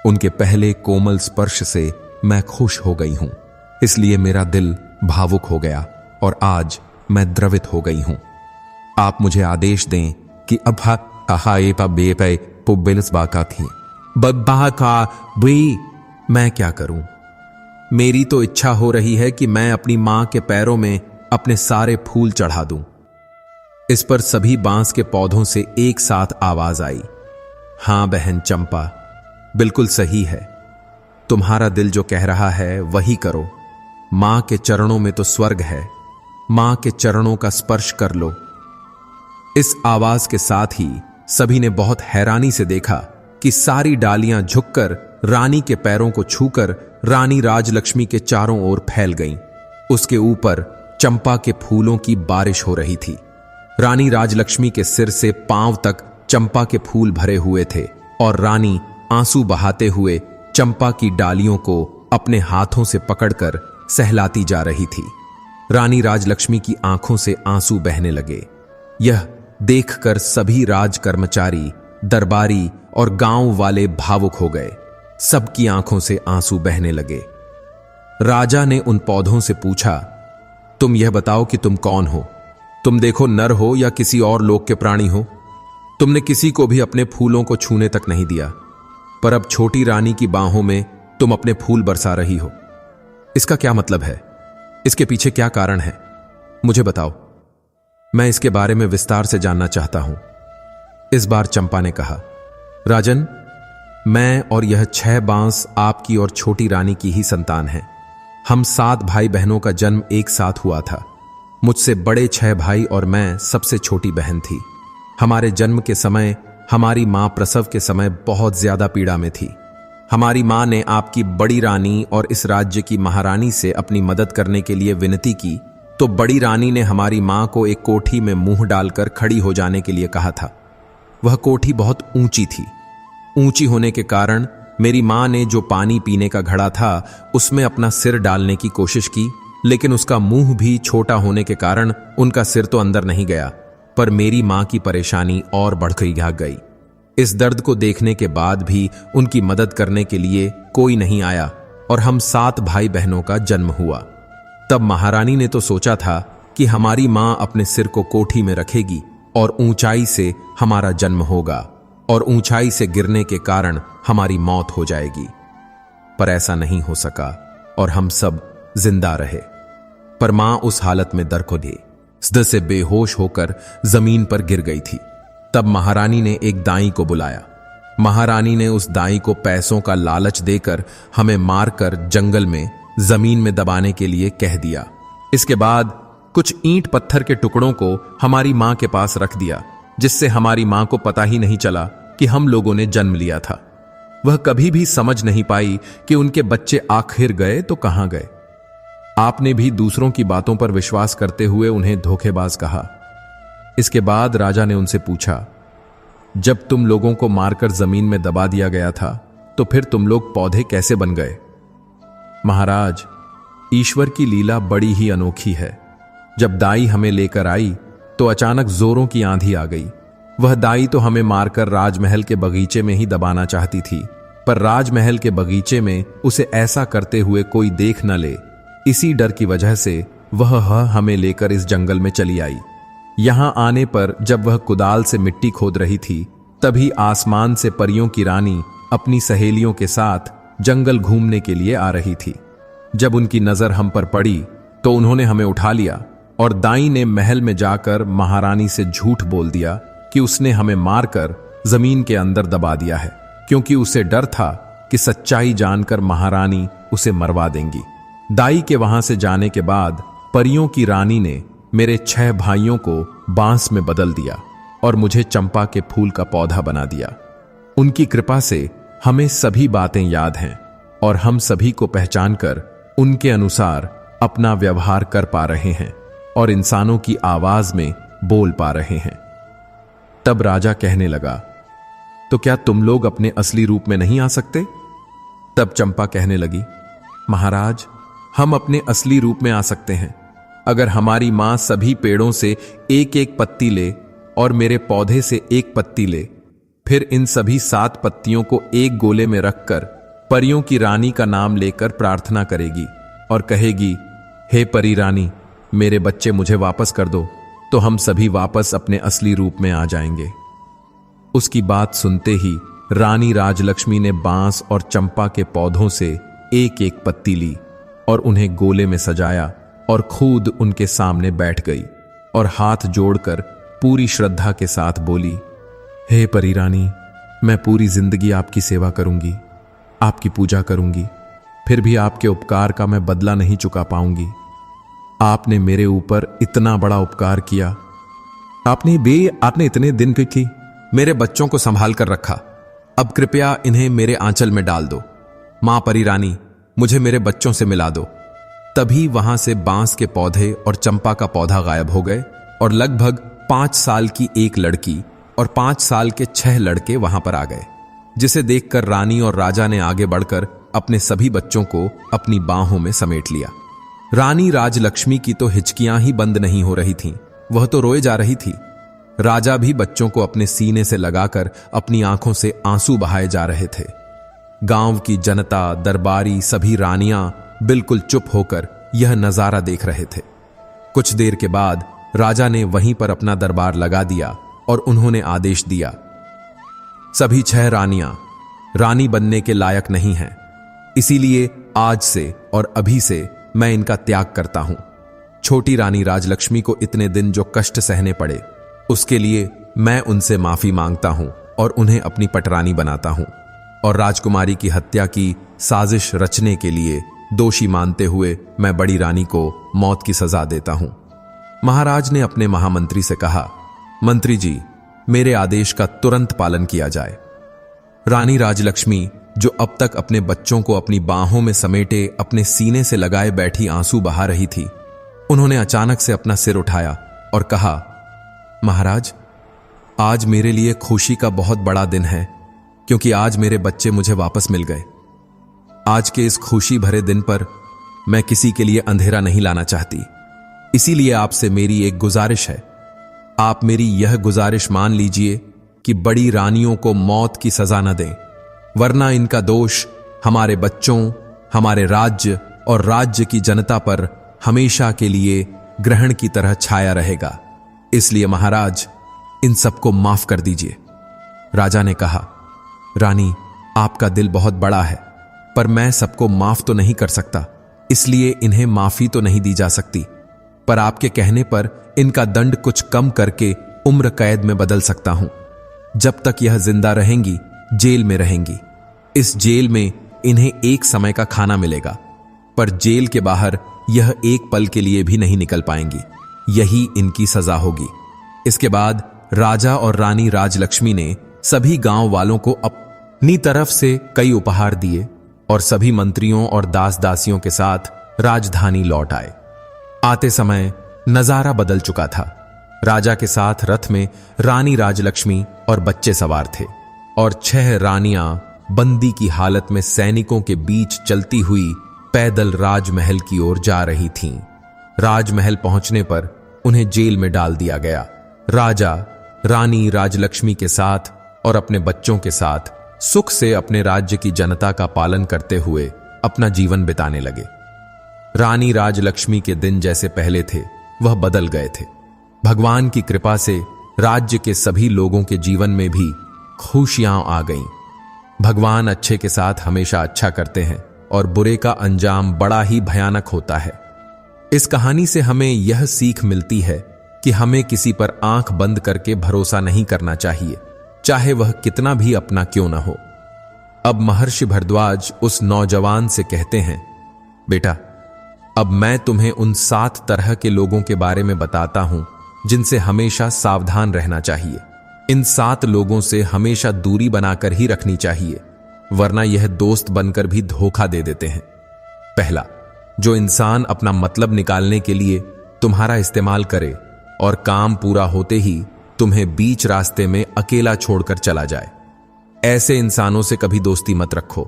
उनके पहले कोमल स्पर्श से मैं खुश हो गई हूं, इसलिए मेरा दिल भावुक हो गया और आज मैं द्रवित हो गई हूं। आप मुझे आदेश दें कि अब मैं क्या करूं? मेरी तो इच्छा हो रही है कि मैं अपनी मां के पैरों में अपने सारे फूल चढ़ा दूं। इस पर सभी बांस के पौधों से एक साथ आवाज आई, हां बहन चंपा, बिल्कुल सही है। तुम्हारा दिल जो कह रहा है वही करो। मां के चरणों में तो स्वर्ग है, मां के चरणों का स्पर्श कर लो। इस आवाज के साथ ही सभी ने बहुत हैरानी से देखा कि सारी डालियां झुककर रानी के पैरों को छूकर रानी राजलक्ष्मी के चारों ओर फैल गईं। उसके ऊपर चंपा के फूलों की बारिश हो रही थी। रानी राजलक्ष्मी के सिर से पांव तक चंपा के फूल भरे हुए थे और रानी आंसू बहाते हुए चंपा की डालियों को अपने हाथों से पकड़कर सहलाती जा रही थी। रानी राजलक्ष्मी की आंखों से आंसू बहने लगे। यह देखकर सभी राज कर्मचारी, दरबारी और गांव वाले भावुक हो गए। सबकी आंखों से आंसू बहने लगे। राजा ने उन पौधों से पूछा, तुम यह बताओ कि तुम कौन हो? तुम देखो नर हो या किसी और लोक के प्राणी हो? तुमने किसी को भी अपने फूलों को छूने तक नहीं दिया, पर अब छोटी रानी की बाहों में तुम अपने फूल बरसा रही हो। इसका क्या मतलब है? इसके पीछे क्या कारण है? मुझे बताओ, मैं इसके बारे में विस्तार से जानना चाहता हूं। इस बार चंपा ने कहा, राजन, मैं और यह 6 बांस आपकी और छोटी रानी की ही संतान हैं। हम 7 भाई बहनों का जन्म एक साथ हुआ था। मुझसे बड़े 6 भाई और मैं सबसे छोटी बहन थी। हमारे जन्म के समय हमारी मां प्रसव के समय बहुत ज्यादा पीड़ा में थी। हमारी मां ने आपकी बड़ी रानी और इस राज्य की महारानी से अपनी मदद करने के लिए विनती की, तो बड़ी रानी ने हमारी मां को एक कोठी में मुंह डालकर खड़ी हो जाने के लिए कहा था। वह कोठी बहुत ऊंची थी। ऊंची होने के कारण मेरी मां ने जो पानी पीने का घड़ा था उसमें अपना सिर डालने की कोशिश की, लेकिन उसका मुंह भी छोटा होने के कारण उनका सिर तो अंदर नहीं गया, पर मेरी मां की परेशानी और बढ़ती गई। इस दर्द को देखने के बाद भी उनकी मदद करने के लिए कोई नहीं आया और हम 7 भाई बहनों का जन्म हुआ। तब महारानी ने तो सोचा था कि हमारी मां अपने सिर को कोठी में रखेगी और ऊंचाई से हमारा जन्म होगा और ऊंचाई से गिरने के कारण हमारी मौत हो जाएगी, पर ऐसा नहीं हो सका और हम सब जिंदा रहे। पर मां उस हालत में दरखोदे सद से बेहोश होकर जमीन पर गिर गई थी। तब महारानी ने एक दाई को बुलाया। महारानी ने उस दाई को पैसों का लालच देकर हमें मारकर जंगल में जमीन में दबाने के लिए कह दिया। इसके बाद कुछ ईंट पत्थर के टुकड़ों को हमारी मां के पास रख दिया, जिससे हमारी मां को पता ही नहीं चला कि हम लोगों ने जन्म लिया था। वह कभी भी समझ नहीं पाई कि उनके बच्चे आखिर गए तो कहां गए। आपने भी दूसरों की बातों पर विश्वास करते हुए उन्हें धोखेबाज कहा। इसके बाद राजा ने उनसे पूछा, जब तुम लोगों को मारकर जमीन में दबा दिया गया था तो फिर तुम लोग पौधे कैसे बन गए? महाराज, ईश्वर की लीला बड़ी ही अनोखी है। जब दाई हमें लेकर आई तो अचानक जोरों की आंधी आ गई। वह दाई तो हमें मारकर राजमहल के बगीचे में ही दबाना चाहती थी, पर राजमहल के बगीचे में उसे ऐसा करते हुए कोई देख न ले, इसी डर की वजह से वह हमें लेकर इस जंगल में चली आई। यहां आने पर जब वह कुदाल से मिट्टी खोद रही थी, तभी आसमान से परियों की रानी अपनी सहेलियों के साथ जंगल घूमने के लिए आ रही थी। जब उनकी नजर हम पर पड़ी तो उन्होंने हमें उठा लिया और दाई ने महल में जाकर महारानी से झूठ बोल दिया कि उसने हमें मारकर जमीन के अंदर दबा दिया है, क्योंकि उसे डर था कि सच्चाई जानकर महारानी उसे मरवा देंगी। दाई के वहां से जाने के बाद परियों की रानी ने मेरे 6 भाइयों को बांस में बदल दिया और मुझे चंपा के फूल का पौधा बना दिया। उनकी कृपा से हमें सभी बातें याद हैं और हम सभी को पहचानकर उनके अनुसार अपना व्यवहार कर पा रहे हैं और इंसानों की आवाज में बोल पा रहे हैं। तब राजा कहने लगा, तो क्या तुम लोग अपने असली रूप में नहीं आ सकते? तब चंपा कहने लगी, महाराज, हम अपने असली रूप में आ सकते हैं अगर हमारी मां सभी पेड़ों से एक एक पत्ती ले और मेरे पौधे से एक पत्ती ले, फिर इन सभी 7 पत्तियों को एक गोले में रखकर परियों की रानी का नाम लेकर प्रार्थना करेगी और कहेगी, हे परी रानी, मेरे बच्चे मुझे वापस कर दो, तो हम सभी वापस अपने असली रूप में आ जाएंगे। उसकी बात सुनते ही रानी राजलक्ष्मी ने बांस और चंपा के पौधों से एक एक पत्ती ली और उन्हें गोले में सजाया और खुद उनके सामने बैठ गई और हाथ जोड़कर पूरी श्रद्धा के साथ बोली, हे परी रानी, मैं पूरी जिंदगी आपकी सेवा करूंगी, आपकी पूजा करूंगी, फिर भी आपके उपकार का मैं बदला नहीं चुका पाऊंगी। आपने मेरे ऊपर इतना बड़ा उपकार किया। आपने इतने दिन की मेरे बच्चों को संभाल कर रखा। अब कृपया इन्हें मेरे आंचल में डाल दो। मां परी रानी, मुझे मेरे बच्चों से मिला दो। तभी वहां से बांस के पौधे और चंपा का पौधा गायब हो गए और लगभग 5 साल की एक लड़की और 5 साल के 6 लड़के वहां पर आ गए, जिसे देखकर रानी और राजा ने आगे बढ़कर अपने सभी बच्चों को अपनी बाहों में समेट लिया। रानी राजलक्ष्मी की तो हिचकियां ही बंद नहीं हो रही थीं, वह तो रोए जा रही थी। राजा भी बच्चों को अपने सीने से लगाकर अपनी आंखों से आंसू बहाए जा रहे थे। गांव की जनता, दरबारी, सभी रानियां बिल्कुल चुप होकर यह नजारा देख रहे थे। कुछ देर के बाद राजा ने वहीं पर अपना दरबार लगा दिया और उन्होंने आदेश दिया, सभी 6 रानियां रानी बनने के लायक नहीं हैं, इसीलिए आज से और अभी से मैं इनका त्याग करता हूं। छोटी रानी राजलक्ष्मी को इतने दिन जो कष्ट सहने पड़े, उसके लिए मैं उनसे माफी मांगता हूं और उन्हें अपनी पटरानी बनाता हूं, और राजकुमारी की हत्या की साजिश रचने के लिए दोषी मानते हुए मैं बड़ी रानी को मौत की सजा देता हूं। महाराज ने अपने महामंत्री से कहा, मंत्री जी, मेरे आदेश का तुरंत पालन किया जाए। रानी राजलक्ष्मी, जो अब तक अपने बच्चों को अपनी बाहों में समेटे अपने सीने से लगाए बैठी आंसू बहा रही थी, उन्होंने अचानक से अपना सिर उठाया और कहा, महाराज, आज मेरे लिए खुशी का बहुत बड़ा दिन है, क्योंकि आज मेरे बच्चे मुझे वापस मिल गए। आज के इस खुशी भरे दिन पर मैं किसी के लिए अंधेरा नहीं लाना चाहती, इसीलिए आपसे मेरी एक गुजारिश है। आप मेरी यह गुजारिश मान लीजिए कि बड़ी रानियों को मौत की सजा न दें, वरना इनका दोष हमारे बच्चों, हमारे राज्य और राज्य की जनता पर हमेशा के लिए ग्रहण की तरह छाया रहेगा। इसलिए महाराज, इन सबको माफ कर दीजिए। राजा ने कहा, रानी, आपका दिल बहुत बड़ा है, पर मैं सबको माफ तो नहीं कर सकता, इसलिए इन्हें माफी तो नहीं दी जा सकती, पर आपके कहने पर इनका दंड कुछ कम करके उम्र कैद में बदल सकता हूं। जब तक यह जिंदा रहेंगी, जेल में रहेंगी। इस जेल में इन्हें एक समय का खाना मिलेगा, पर जेल के बाहर यह एक पल के लिए भी नहीं निकल पाएंगी। यही इनकी सजा होगी। इसके बाद राजा और रानी राजलक्ष्मी ने सभी गांव वालों को अपनी तरफ से कई उपहार दिए और सभी मंत्रियों और दास दासियों के साथ राजधानी लौट आए। आते समय नजारा बदल चुका था। राजा के साथ रथ में रानी राजलक्ष्मी और बच्चे सवार थे और 6 रानियां बंदी की हालत में सैनिकों के बीच चलती हुई पैदल राजमहल की ओर जा रही थीं। राजमहल पहुंचने पर उन्हें जेल में डाल दिया गया। राजा रानी राजलक्ष्मी के साथ और अपने बच्चों के साथ सुख से अपने राज्य की जनता का पालन करते हुए अपना जीवन बिताने लगे। रानी राजलक्ष्मी के दिन जैसे पहले थे, वह बदल गए थे। भगवान की कृपा से राज्य के सभी लोगों के जीवन में भी खुशियां आ गईं। भगवान अच्छे के साथ हमेशा अच्छा करते हैं और बुरे का अंजाम बड़ा ही भयानक होता है। इस कहानी से हमें यह सीख मिलती है कि हमें किसी पर आंख बंद करके भरोसा नहीं करना चाहिए, चाहे वह कितना भी अपना क्यों न हो। अब महर्षि भारद्वाज उस नौजवान से कहते हैं, बेटा, अब मैं तुम्हें उन 7 तरह के लोगों के बारे में बताता हूं जिनसे हमेशा सावधान रहना चाहिए। इन 7 लोगों से हमेशा दूरी बनाकर ही रखनी चाहिए, वरना यह दोस्त बनकर भी धोखा दे देते हैं। पहला, जो इंसान अपना मतलब निकालने के लिए तुम्हारा इस्तेमाल करे और काम पूरा होते ही तुम्हें बीच रास्ते में अकेला छोड़कर चला जाए। ऐसे इंसानों से कभी दोस्ती मत रखो,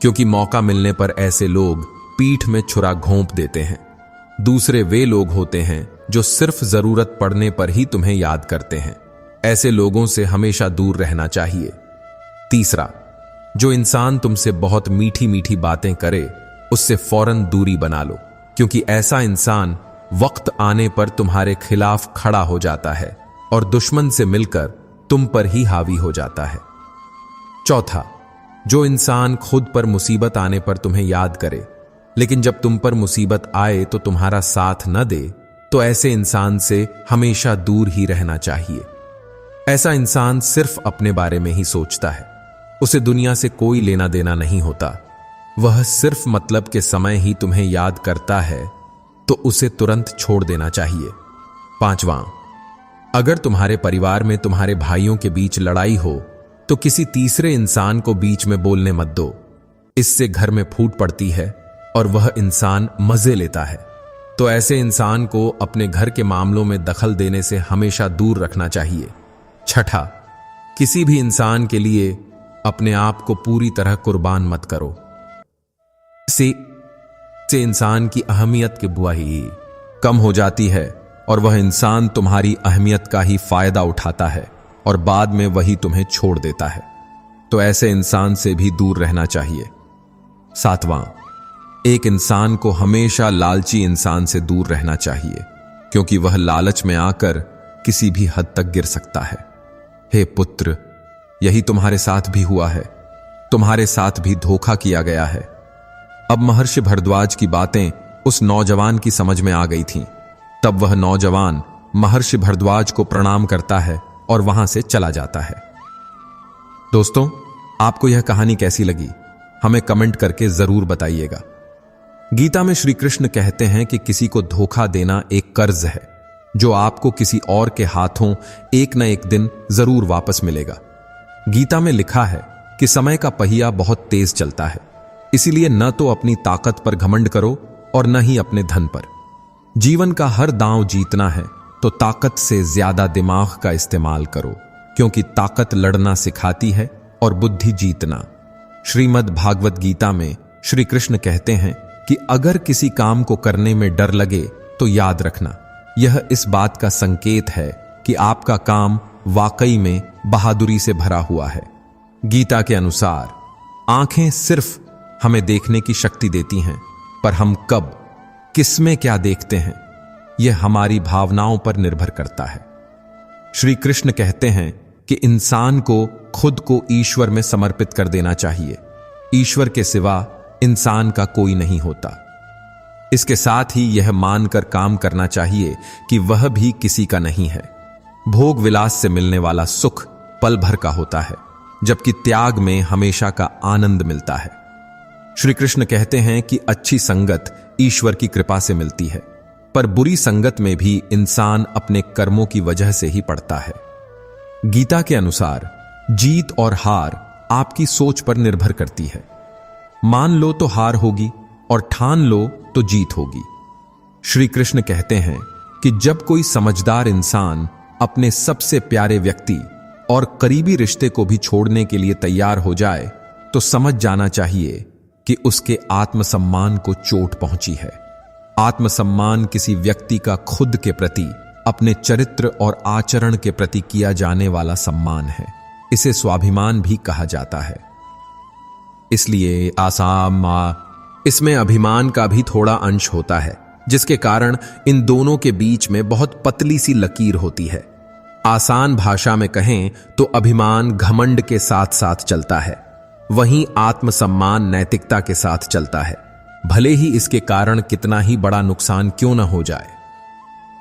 क्योंकि मौका मिलने पर ऐसे लोग पीठ में छुरा घोंप देते हैं। दूसरे वे लोग होते हैं जो सिर्फ जरूरत पड़ने पर ही तुम्हें याद करते हैं। ऐसे लोगों से हमेशा दूर रहना चाहिए। तीसरा, जो इंसान तुमसे बहुत मीठी मीठी बातें करे उससे फौरन दूरी बना लो, क्योंकि ऐसा इंसान वक्त आने पर तुम्हारे खिलाफ खड़ा हो जाता है और दुश्मन से मिलकर तुम पर ही हावी हो जाता है। चौथा, जो इंसान खुद पर मुसीबत आने पर तुम्हें याद करे लेकिन जब तुम पर मुसीबत आए तो तुम्हारा साथ न दे, तो ऐसे इंसान से हमेशा दूर ही रहना चाहिए। ऐसा इंसान सिर्फ अपने बारे में ही सोचता है, उसे दुनिया से कोई लेना देना नहीं होता। वह सिर्फ मतलब के समय ही तुम्हें याद करता है, तो उसे तुरंत छोड़ देना चाहिए। पांचवां, अगर तुम्हारे परिवार में तुम्हारे भाइयों के बीच लड़ाई हो तो किसी तीसरे इंसान को बीच में बोलने मत दो। इससे घर में फूट पड़ती है और वह इंसान मजे लेता है। तो ऐसे इंसान को अपने घर के मामलों में दखल देने से हमेशा दूर रखना चाहिए। छठा, किसी भी इंसान के लिए अपने आप को पूरी तरह कुर्बान मत करो। से इंसान की अहमियत की बुआई कम हो जाती है और वह इंसान तुम्हारी अहमियत का ही फायदा उठाता है और बाद में वही तुम्हें छोड़ देता है। तो ऐसे इंसान से भी दूर रहना चाहिए। सातवां, एक इंसान को हमेशा लालची इंसान से दूर रहना चाहिए, क्योंकि वह लालच में आकर किसी भी हद तक गिर सकता है। हे पुत्र, यही तुम्हारे साथ भी हुआ है, तुम्हारे साथ भी धोखा किया गया है। अब महर्षि भरद्वाज की बातें उस नौजवान की समझ में आ गई थीं। तब वह नौजवान महर्षि भरद्वाज को प्रणाम करता है और वहां से चला जाता है। दोस्तों, आपको यह कहानी कैसी लगी हमें कमेंट करके जरूर बताइएगा। गीता में श्री कृष्ण कहते हैं कि किसी को धोखा देना एक कर्ज है जो आपको किसी और के हाथों एक न एक दिन जरूर वापस मिलेगा। गीता में लिखा है कि समय का पहिया बहुत तेज चलता है, इसीलिए न तो अपनी ताकत पर घमंड करो और न ही अपने धन पर। जीवन का हर दांव जीतना है तो ताकत से ज्यादा दिमाग का इस्तेमाल करो, क्योंकि ताकत लड़ना सिखाती है और बुद्धि जीतना। श्रीमद् भागवत गीता में श्री कृष्ण कहते हैं कि अगर किसी काम को करने में डर लगे तो याद रखना, यह इस बात का संकेत है कि आपका काम वाकई में बहादुरी से भरा हुआ है। गीता के अनुसार आंखें सिर्फ हमें देखने की शक्ति देती हैं, पर हम कब किसमें क्या देखते हैं यह हमारी भावनाओं पर निर्भर करता है। श्री कृष्ण कहते हैं कि इंसान को खुद को ईश्वर में समर्पित कर देना चाहिए। ईश्वर के सिवा इंसान का कोई नहीं होता। इसके साथ ही यह मानकर काम करना चाहिए कि वह भी किसी का नहीं है। भोग विलास से मिलने वाला सुख पल भर का होता है, जबकि त्याग में हमेशा का आनंद मिलता है। श्री कृष्ण कहते हैं कि अच्छी संगत ईश्वर की कृपा से मिलती है, पर बुरी संगत में भी इंसान अपने कर्मों की वजह से ही पड़ता है। गीता के अनुसार जीत और हार आपकी सोच पर निर्भर करती है। मान लो तो हार होगी और ठान लो तो जीत होगी। श्री कृष्ण कहते हैं कि जब कोई समझदार इंसान अपने सबसे प्यारे व्यक्ति और करीबी रिश्ते को भी छोड़ने के लिए तैयार हो जाए तो समझ जाना चाहिए कि उसके आत्मसम्मान को चोट पहुंची है। आत्मसम्मान किसी व्यक्ति का खुद के प्रति, अपने चरित्र और आचरण के प्रति किया जाने वाला सम्मान है। इसे स्वाभिमान भी कहा जाता है। इसलिए इसमें अभिमान का भी थोड़ा अंश होता है, जिसके कारण इन दोनों के बीच में बहुत पतली सी लकीर होती है। आसान भाषा में कहें तो अभिमान घमंड के साथ साथ चलता है, वहीं आत्मसम्मान नैतिकता के साथ चलता है, भले ही इसके कारण कितना ही बड़ा नुकसान क्यों न हो जाए।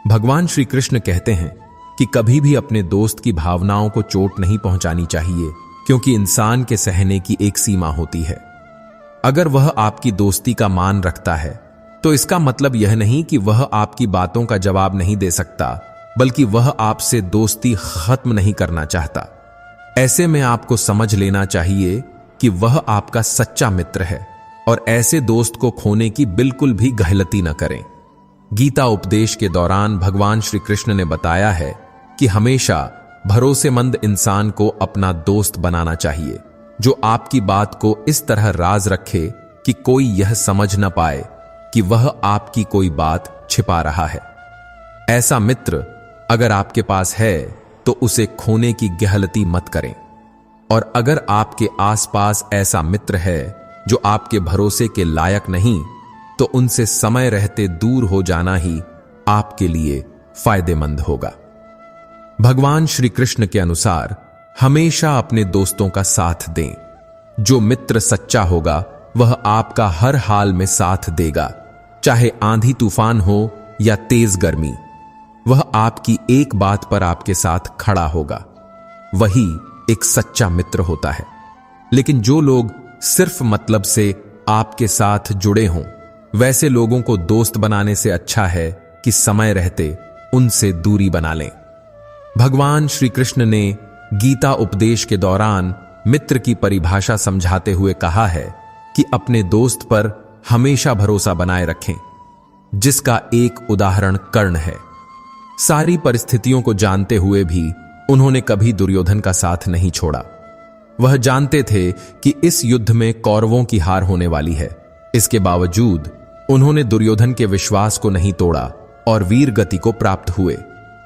भगवान श्री कृष्ण कहते हैं कि कभी भी अपने दोस्त की भावनाओं को चोट नहीं पहुंचानी चाहिए, क्योंकि इंसान के सहने की एक सीमा होती है। अगर वह आपकी दोस्ती का मान रखता है तो इसका मतलब यह नहीं कि वह आपकी बातों का जवाब नहीं दे सकता, बल्कि वह आपसे दोस्ती खत्म नहीं करना चाहता। ऐसे में आपको समझ लेना चाहिए कि वह आपका सच्चा मित्र है और ऐसे दोस्त को खोने की बिल्कुल भी गहलती न करें। गीता उपदेश के दौरान भगवान श्री कृष्ण ने बताया है कि हमेशा भरोसेमंद इंसान को अपना दोस्त बनाना चाहिए, जो आपकी बात को इस तरह राज रखे कि कोई यह समझ न पाए कि वह आपकी कोई बात छिपा रहा है। ऐसा मित्र अगर आपके पास है तो उसे खोने की गहलती मत करें। और अगर आपके आसपास ऐसा मित्र है जो आपके भरोसे के लायक नहीं, तो उनसे समय रहते दूर हो जाना ही आपके लिए फायदेमंद होगा। भगवान श्री कृष्ण के अनुसार हमेशा अपने दोस्तों का साथ दें। जो मित्र सच्चा होगा वह आपका हर हाल में साथ देगा, चाहे आंधी तूफान हो या तेज गर्मी। वह आपकी एक बात पर आपके साथ खड़ा होगा। वही एक सच्चा मित्र होता है। लेकिन जो लोग सिर्फ मतलब से आपके साथ जुड़े हों, वैसे लोगों को दोस्त बनाने से अच्छा है कि समय रहते उनसे दूरी बना लें। भगवान श्री कृष्ण ने गीता उपदेश के दौरान मित्र की परिभाषा समझाते हुए कहा है कि अपने दोस्त पर हमेशा भरोसा बनाए रखें, जिसका एक उदाहरण कर्ण है। सारी परिस्थितियों को जानते हुए भी उन्होंने कभी दुर्योधन का साथ नहीं छोड़ा। वह जानते थे कि इस युद्ध में कौरवों की हार होने वाली है। इसके बावजूद उन्होंने दुर्योधन के विश्वास को नहीं तोड़ा और वीर गति को प्राप्त हुए।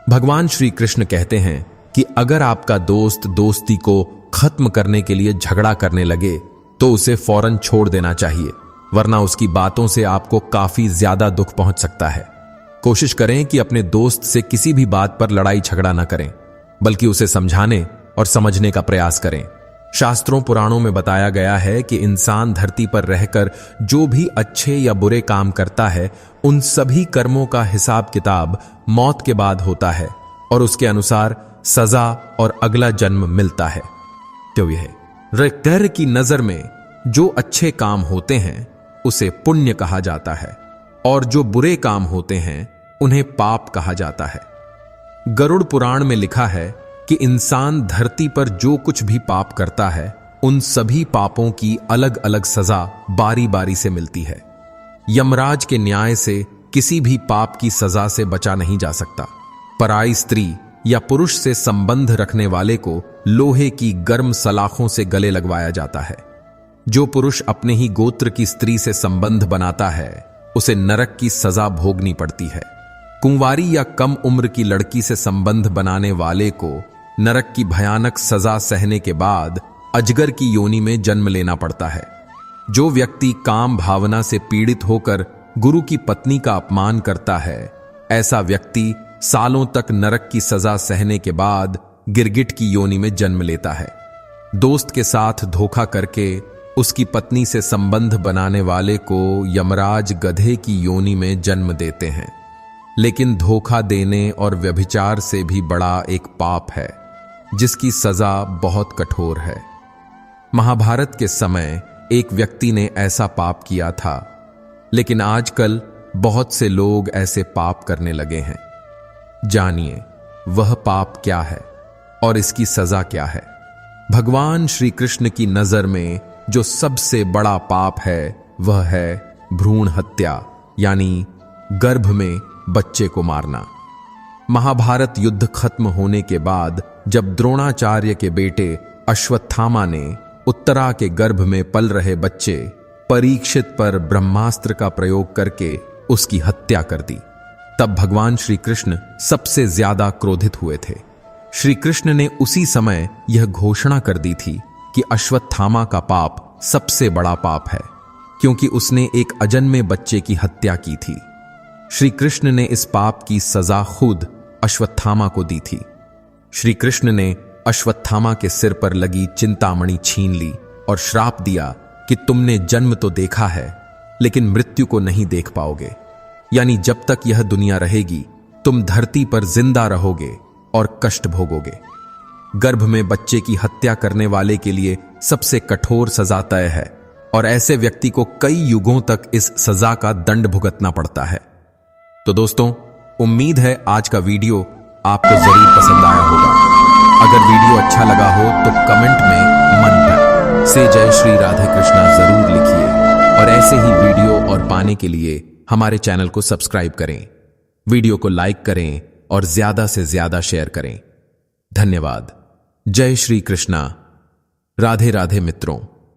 भगवान श्री कृष्ण कहते हैं कि अगर आपका दोस्त दोस्ती को खत्म करने के लिए झगड़ा करने लगे तो उसे फौरन छोड़ देना चाहिए, वरना उसकी बातों से आपको काफी ज्यादा दुख पहुंच सकता है। कोशिश करें कि अपने दोस्त से किसी भी बात पर लड़ाई झगड़ा न करें, बल्कि उसे समझाने और समझने का प्रयास करें। शास्त्रों पुराणों में बताया गया है कि इंसान धरती पर रहकर जो भी अच्छे या बुरे काम करता है, उन सभी कर्मों का हिसाब किताब मौत के बाद होता है और उसके अनुसार सजा और अगला जन्म मिलता है। तो यह रैक्टर की नजर में जो अच्छे काम होते हैं उसे पुण्य कहा जाता है और जो बुरे काम होते हैं उन्हें पाप कहा जाता है। गरुड़ पुराण में लिखा है कि इंसान धरती पर जो कुछ भी पाप करता है, उन सभी पापों की अलग अलग सजा बारी बारी से मिलती है। यमराज के न्याय से किसी भी पाप की सजा से बचा नहीं जा सकता। पराई स्त्री या पुरुष से संबंध रखने वाले को लोहे की गर्म सलाखों से गले लगवाया जाता है। जो पुरुष अपने ही गोत्र की स्त्री से संबंध बनाता है, उसे नरक की सजा भोगनी पड़ती है। कुंवारी या कम उम्र की लड़की से संबंध बनाने वाले को नरक की भयानक सजा सहने के बाद अजगर की योनि में जन्म लेना पड़ता है। जो व्यक्ति काम भावना से पीड़ित होकर गुरु की पत्नी का अपमान करता है, ऐसा व्यक्ति सालों तक नरक की सजा सहने के बाद गिरगिट की योनि में जन्म लेता है। दोस्त के साथ धोखा करके उसकी पत्नी से संबंध बनाने वाले को यमराज गधे की योनि में जन्म देते हैं। लेकिन धोखा देने और व्यभिचार से भी बड़ा एक पाप है, जिसकी सजा बहुत कठोर है। महाभारत के समय एक व्यक्ति ने ऐसा पाप किया था, लेकिन आजकल बहुत से लोग ऐसे पाप करने लगे हैं। जानिए वह पाप क्या है और इसकी सजा क्या है। भगवान श्री कृष्ण की नजर में जो सबसे बड़ा पाप है वह है भ्रूण हत्या, यानी गर्भ में बच्चे को मारना। महाभारत युद्ध खत्म होने के बाद जब द्रोणाचार्य के बेटे अश्वत्थामा ने उत्तरा के गर्भ में पल रहे बच्चे परीक्षित पर ब्रह्मास्त्र का प्रयोग करके उसकी हत्या कर दी, तब भगवान श्री कृष्ण सबसे ज्यादा क्रोधित हुए थे। श्री कृष्ण ने उसी समय यह घोषणा कर दी थी कि अश्वत्थामा का पाप सबसे बड़ा पाप है, क्योंकि उसने एक अजन्मे बच्चे की हत्या की थी। श्री कृष्ण ने इस पाप की सजा खुद अश्वत्थामा को दी थी। श्री कृष्ण ने अश्वत्थामा के सिर पर लगी चिंतामणि छीन ली और श्राप दिया कि तुमने जन्म तो देखा है, लेकिन मृत्यु को नहीं देख पाओगे। यानी जब तक यह दुनिया रहेगी तुम धरती पर जिंदा रहोगे और कष्ट भोगोगे। गर्भ में बच्चे की हत्या करने वाले के लिए सबसे कठोर सजा तय है और ऐसे व्यक्ति को कई युगों तक इस सजा का दंड भुगतना पड़ता है। तो दोस्तों, उम्मीद है आज का वीडियो आपको जरूर पसंद आया होगा। अगर वीडियो अच्छा लगा हो तो कमेंट में मंत्र से जय श्री राधे कृष्णा जरूर लिखिए और ऐसे ही वीडियो और पाने के लिए हमारे चैनल को सब्सक्राइब करें, वीडियो को लाइक करें और ज्यादा से ज्यादा शेयर करें। धन्यवाद। जय श्री कृष्णा। राधे राधे मित्रों।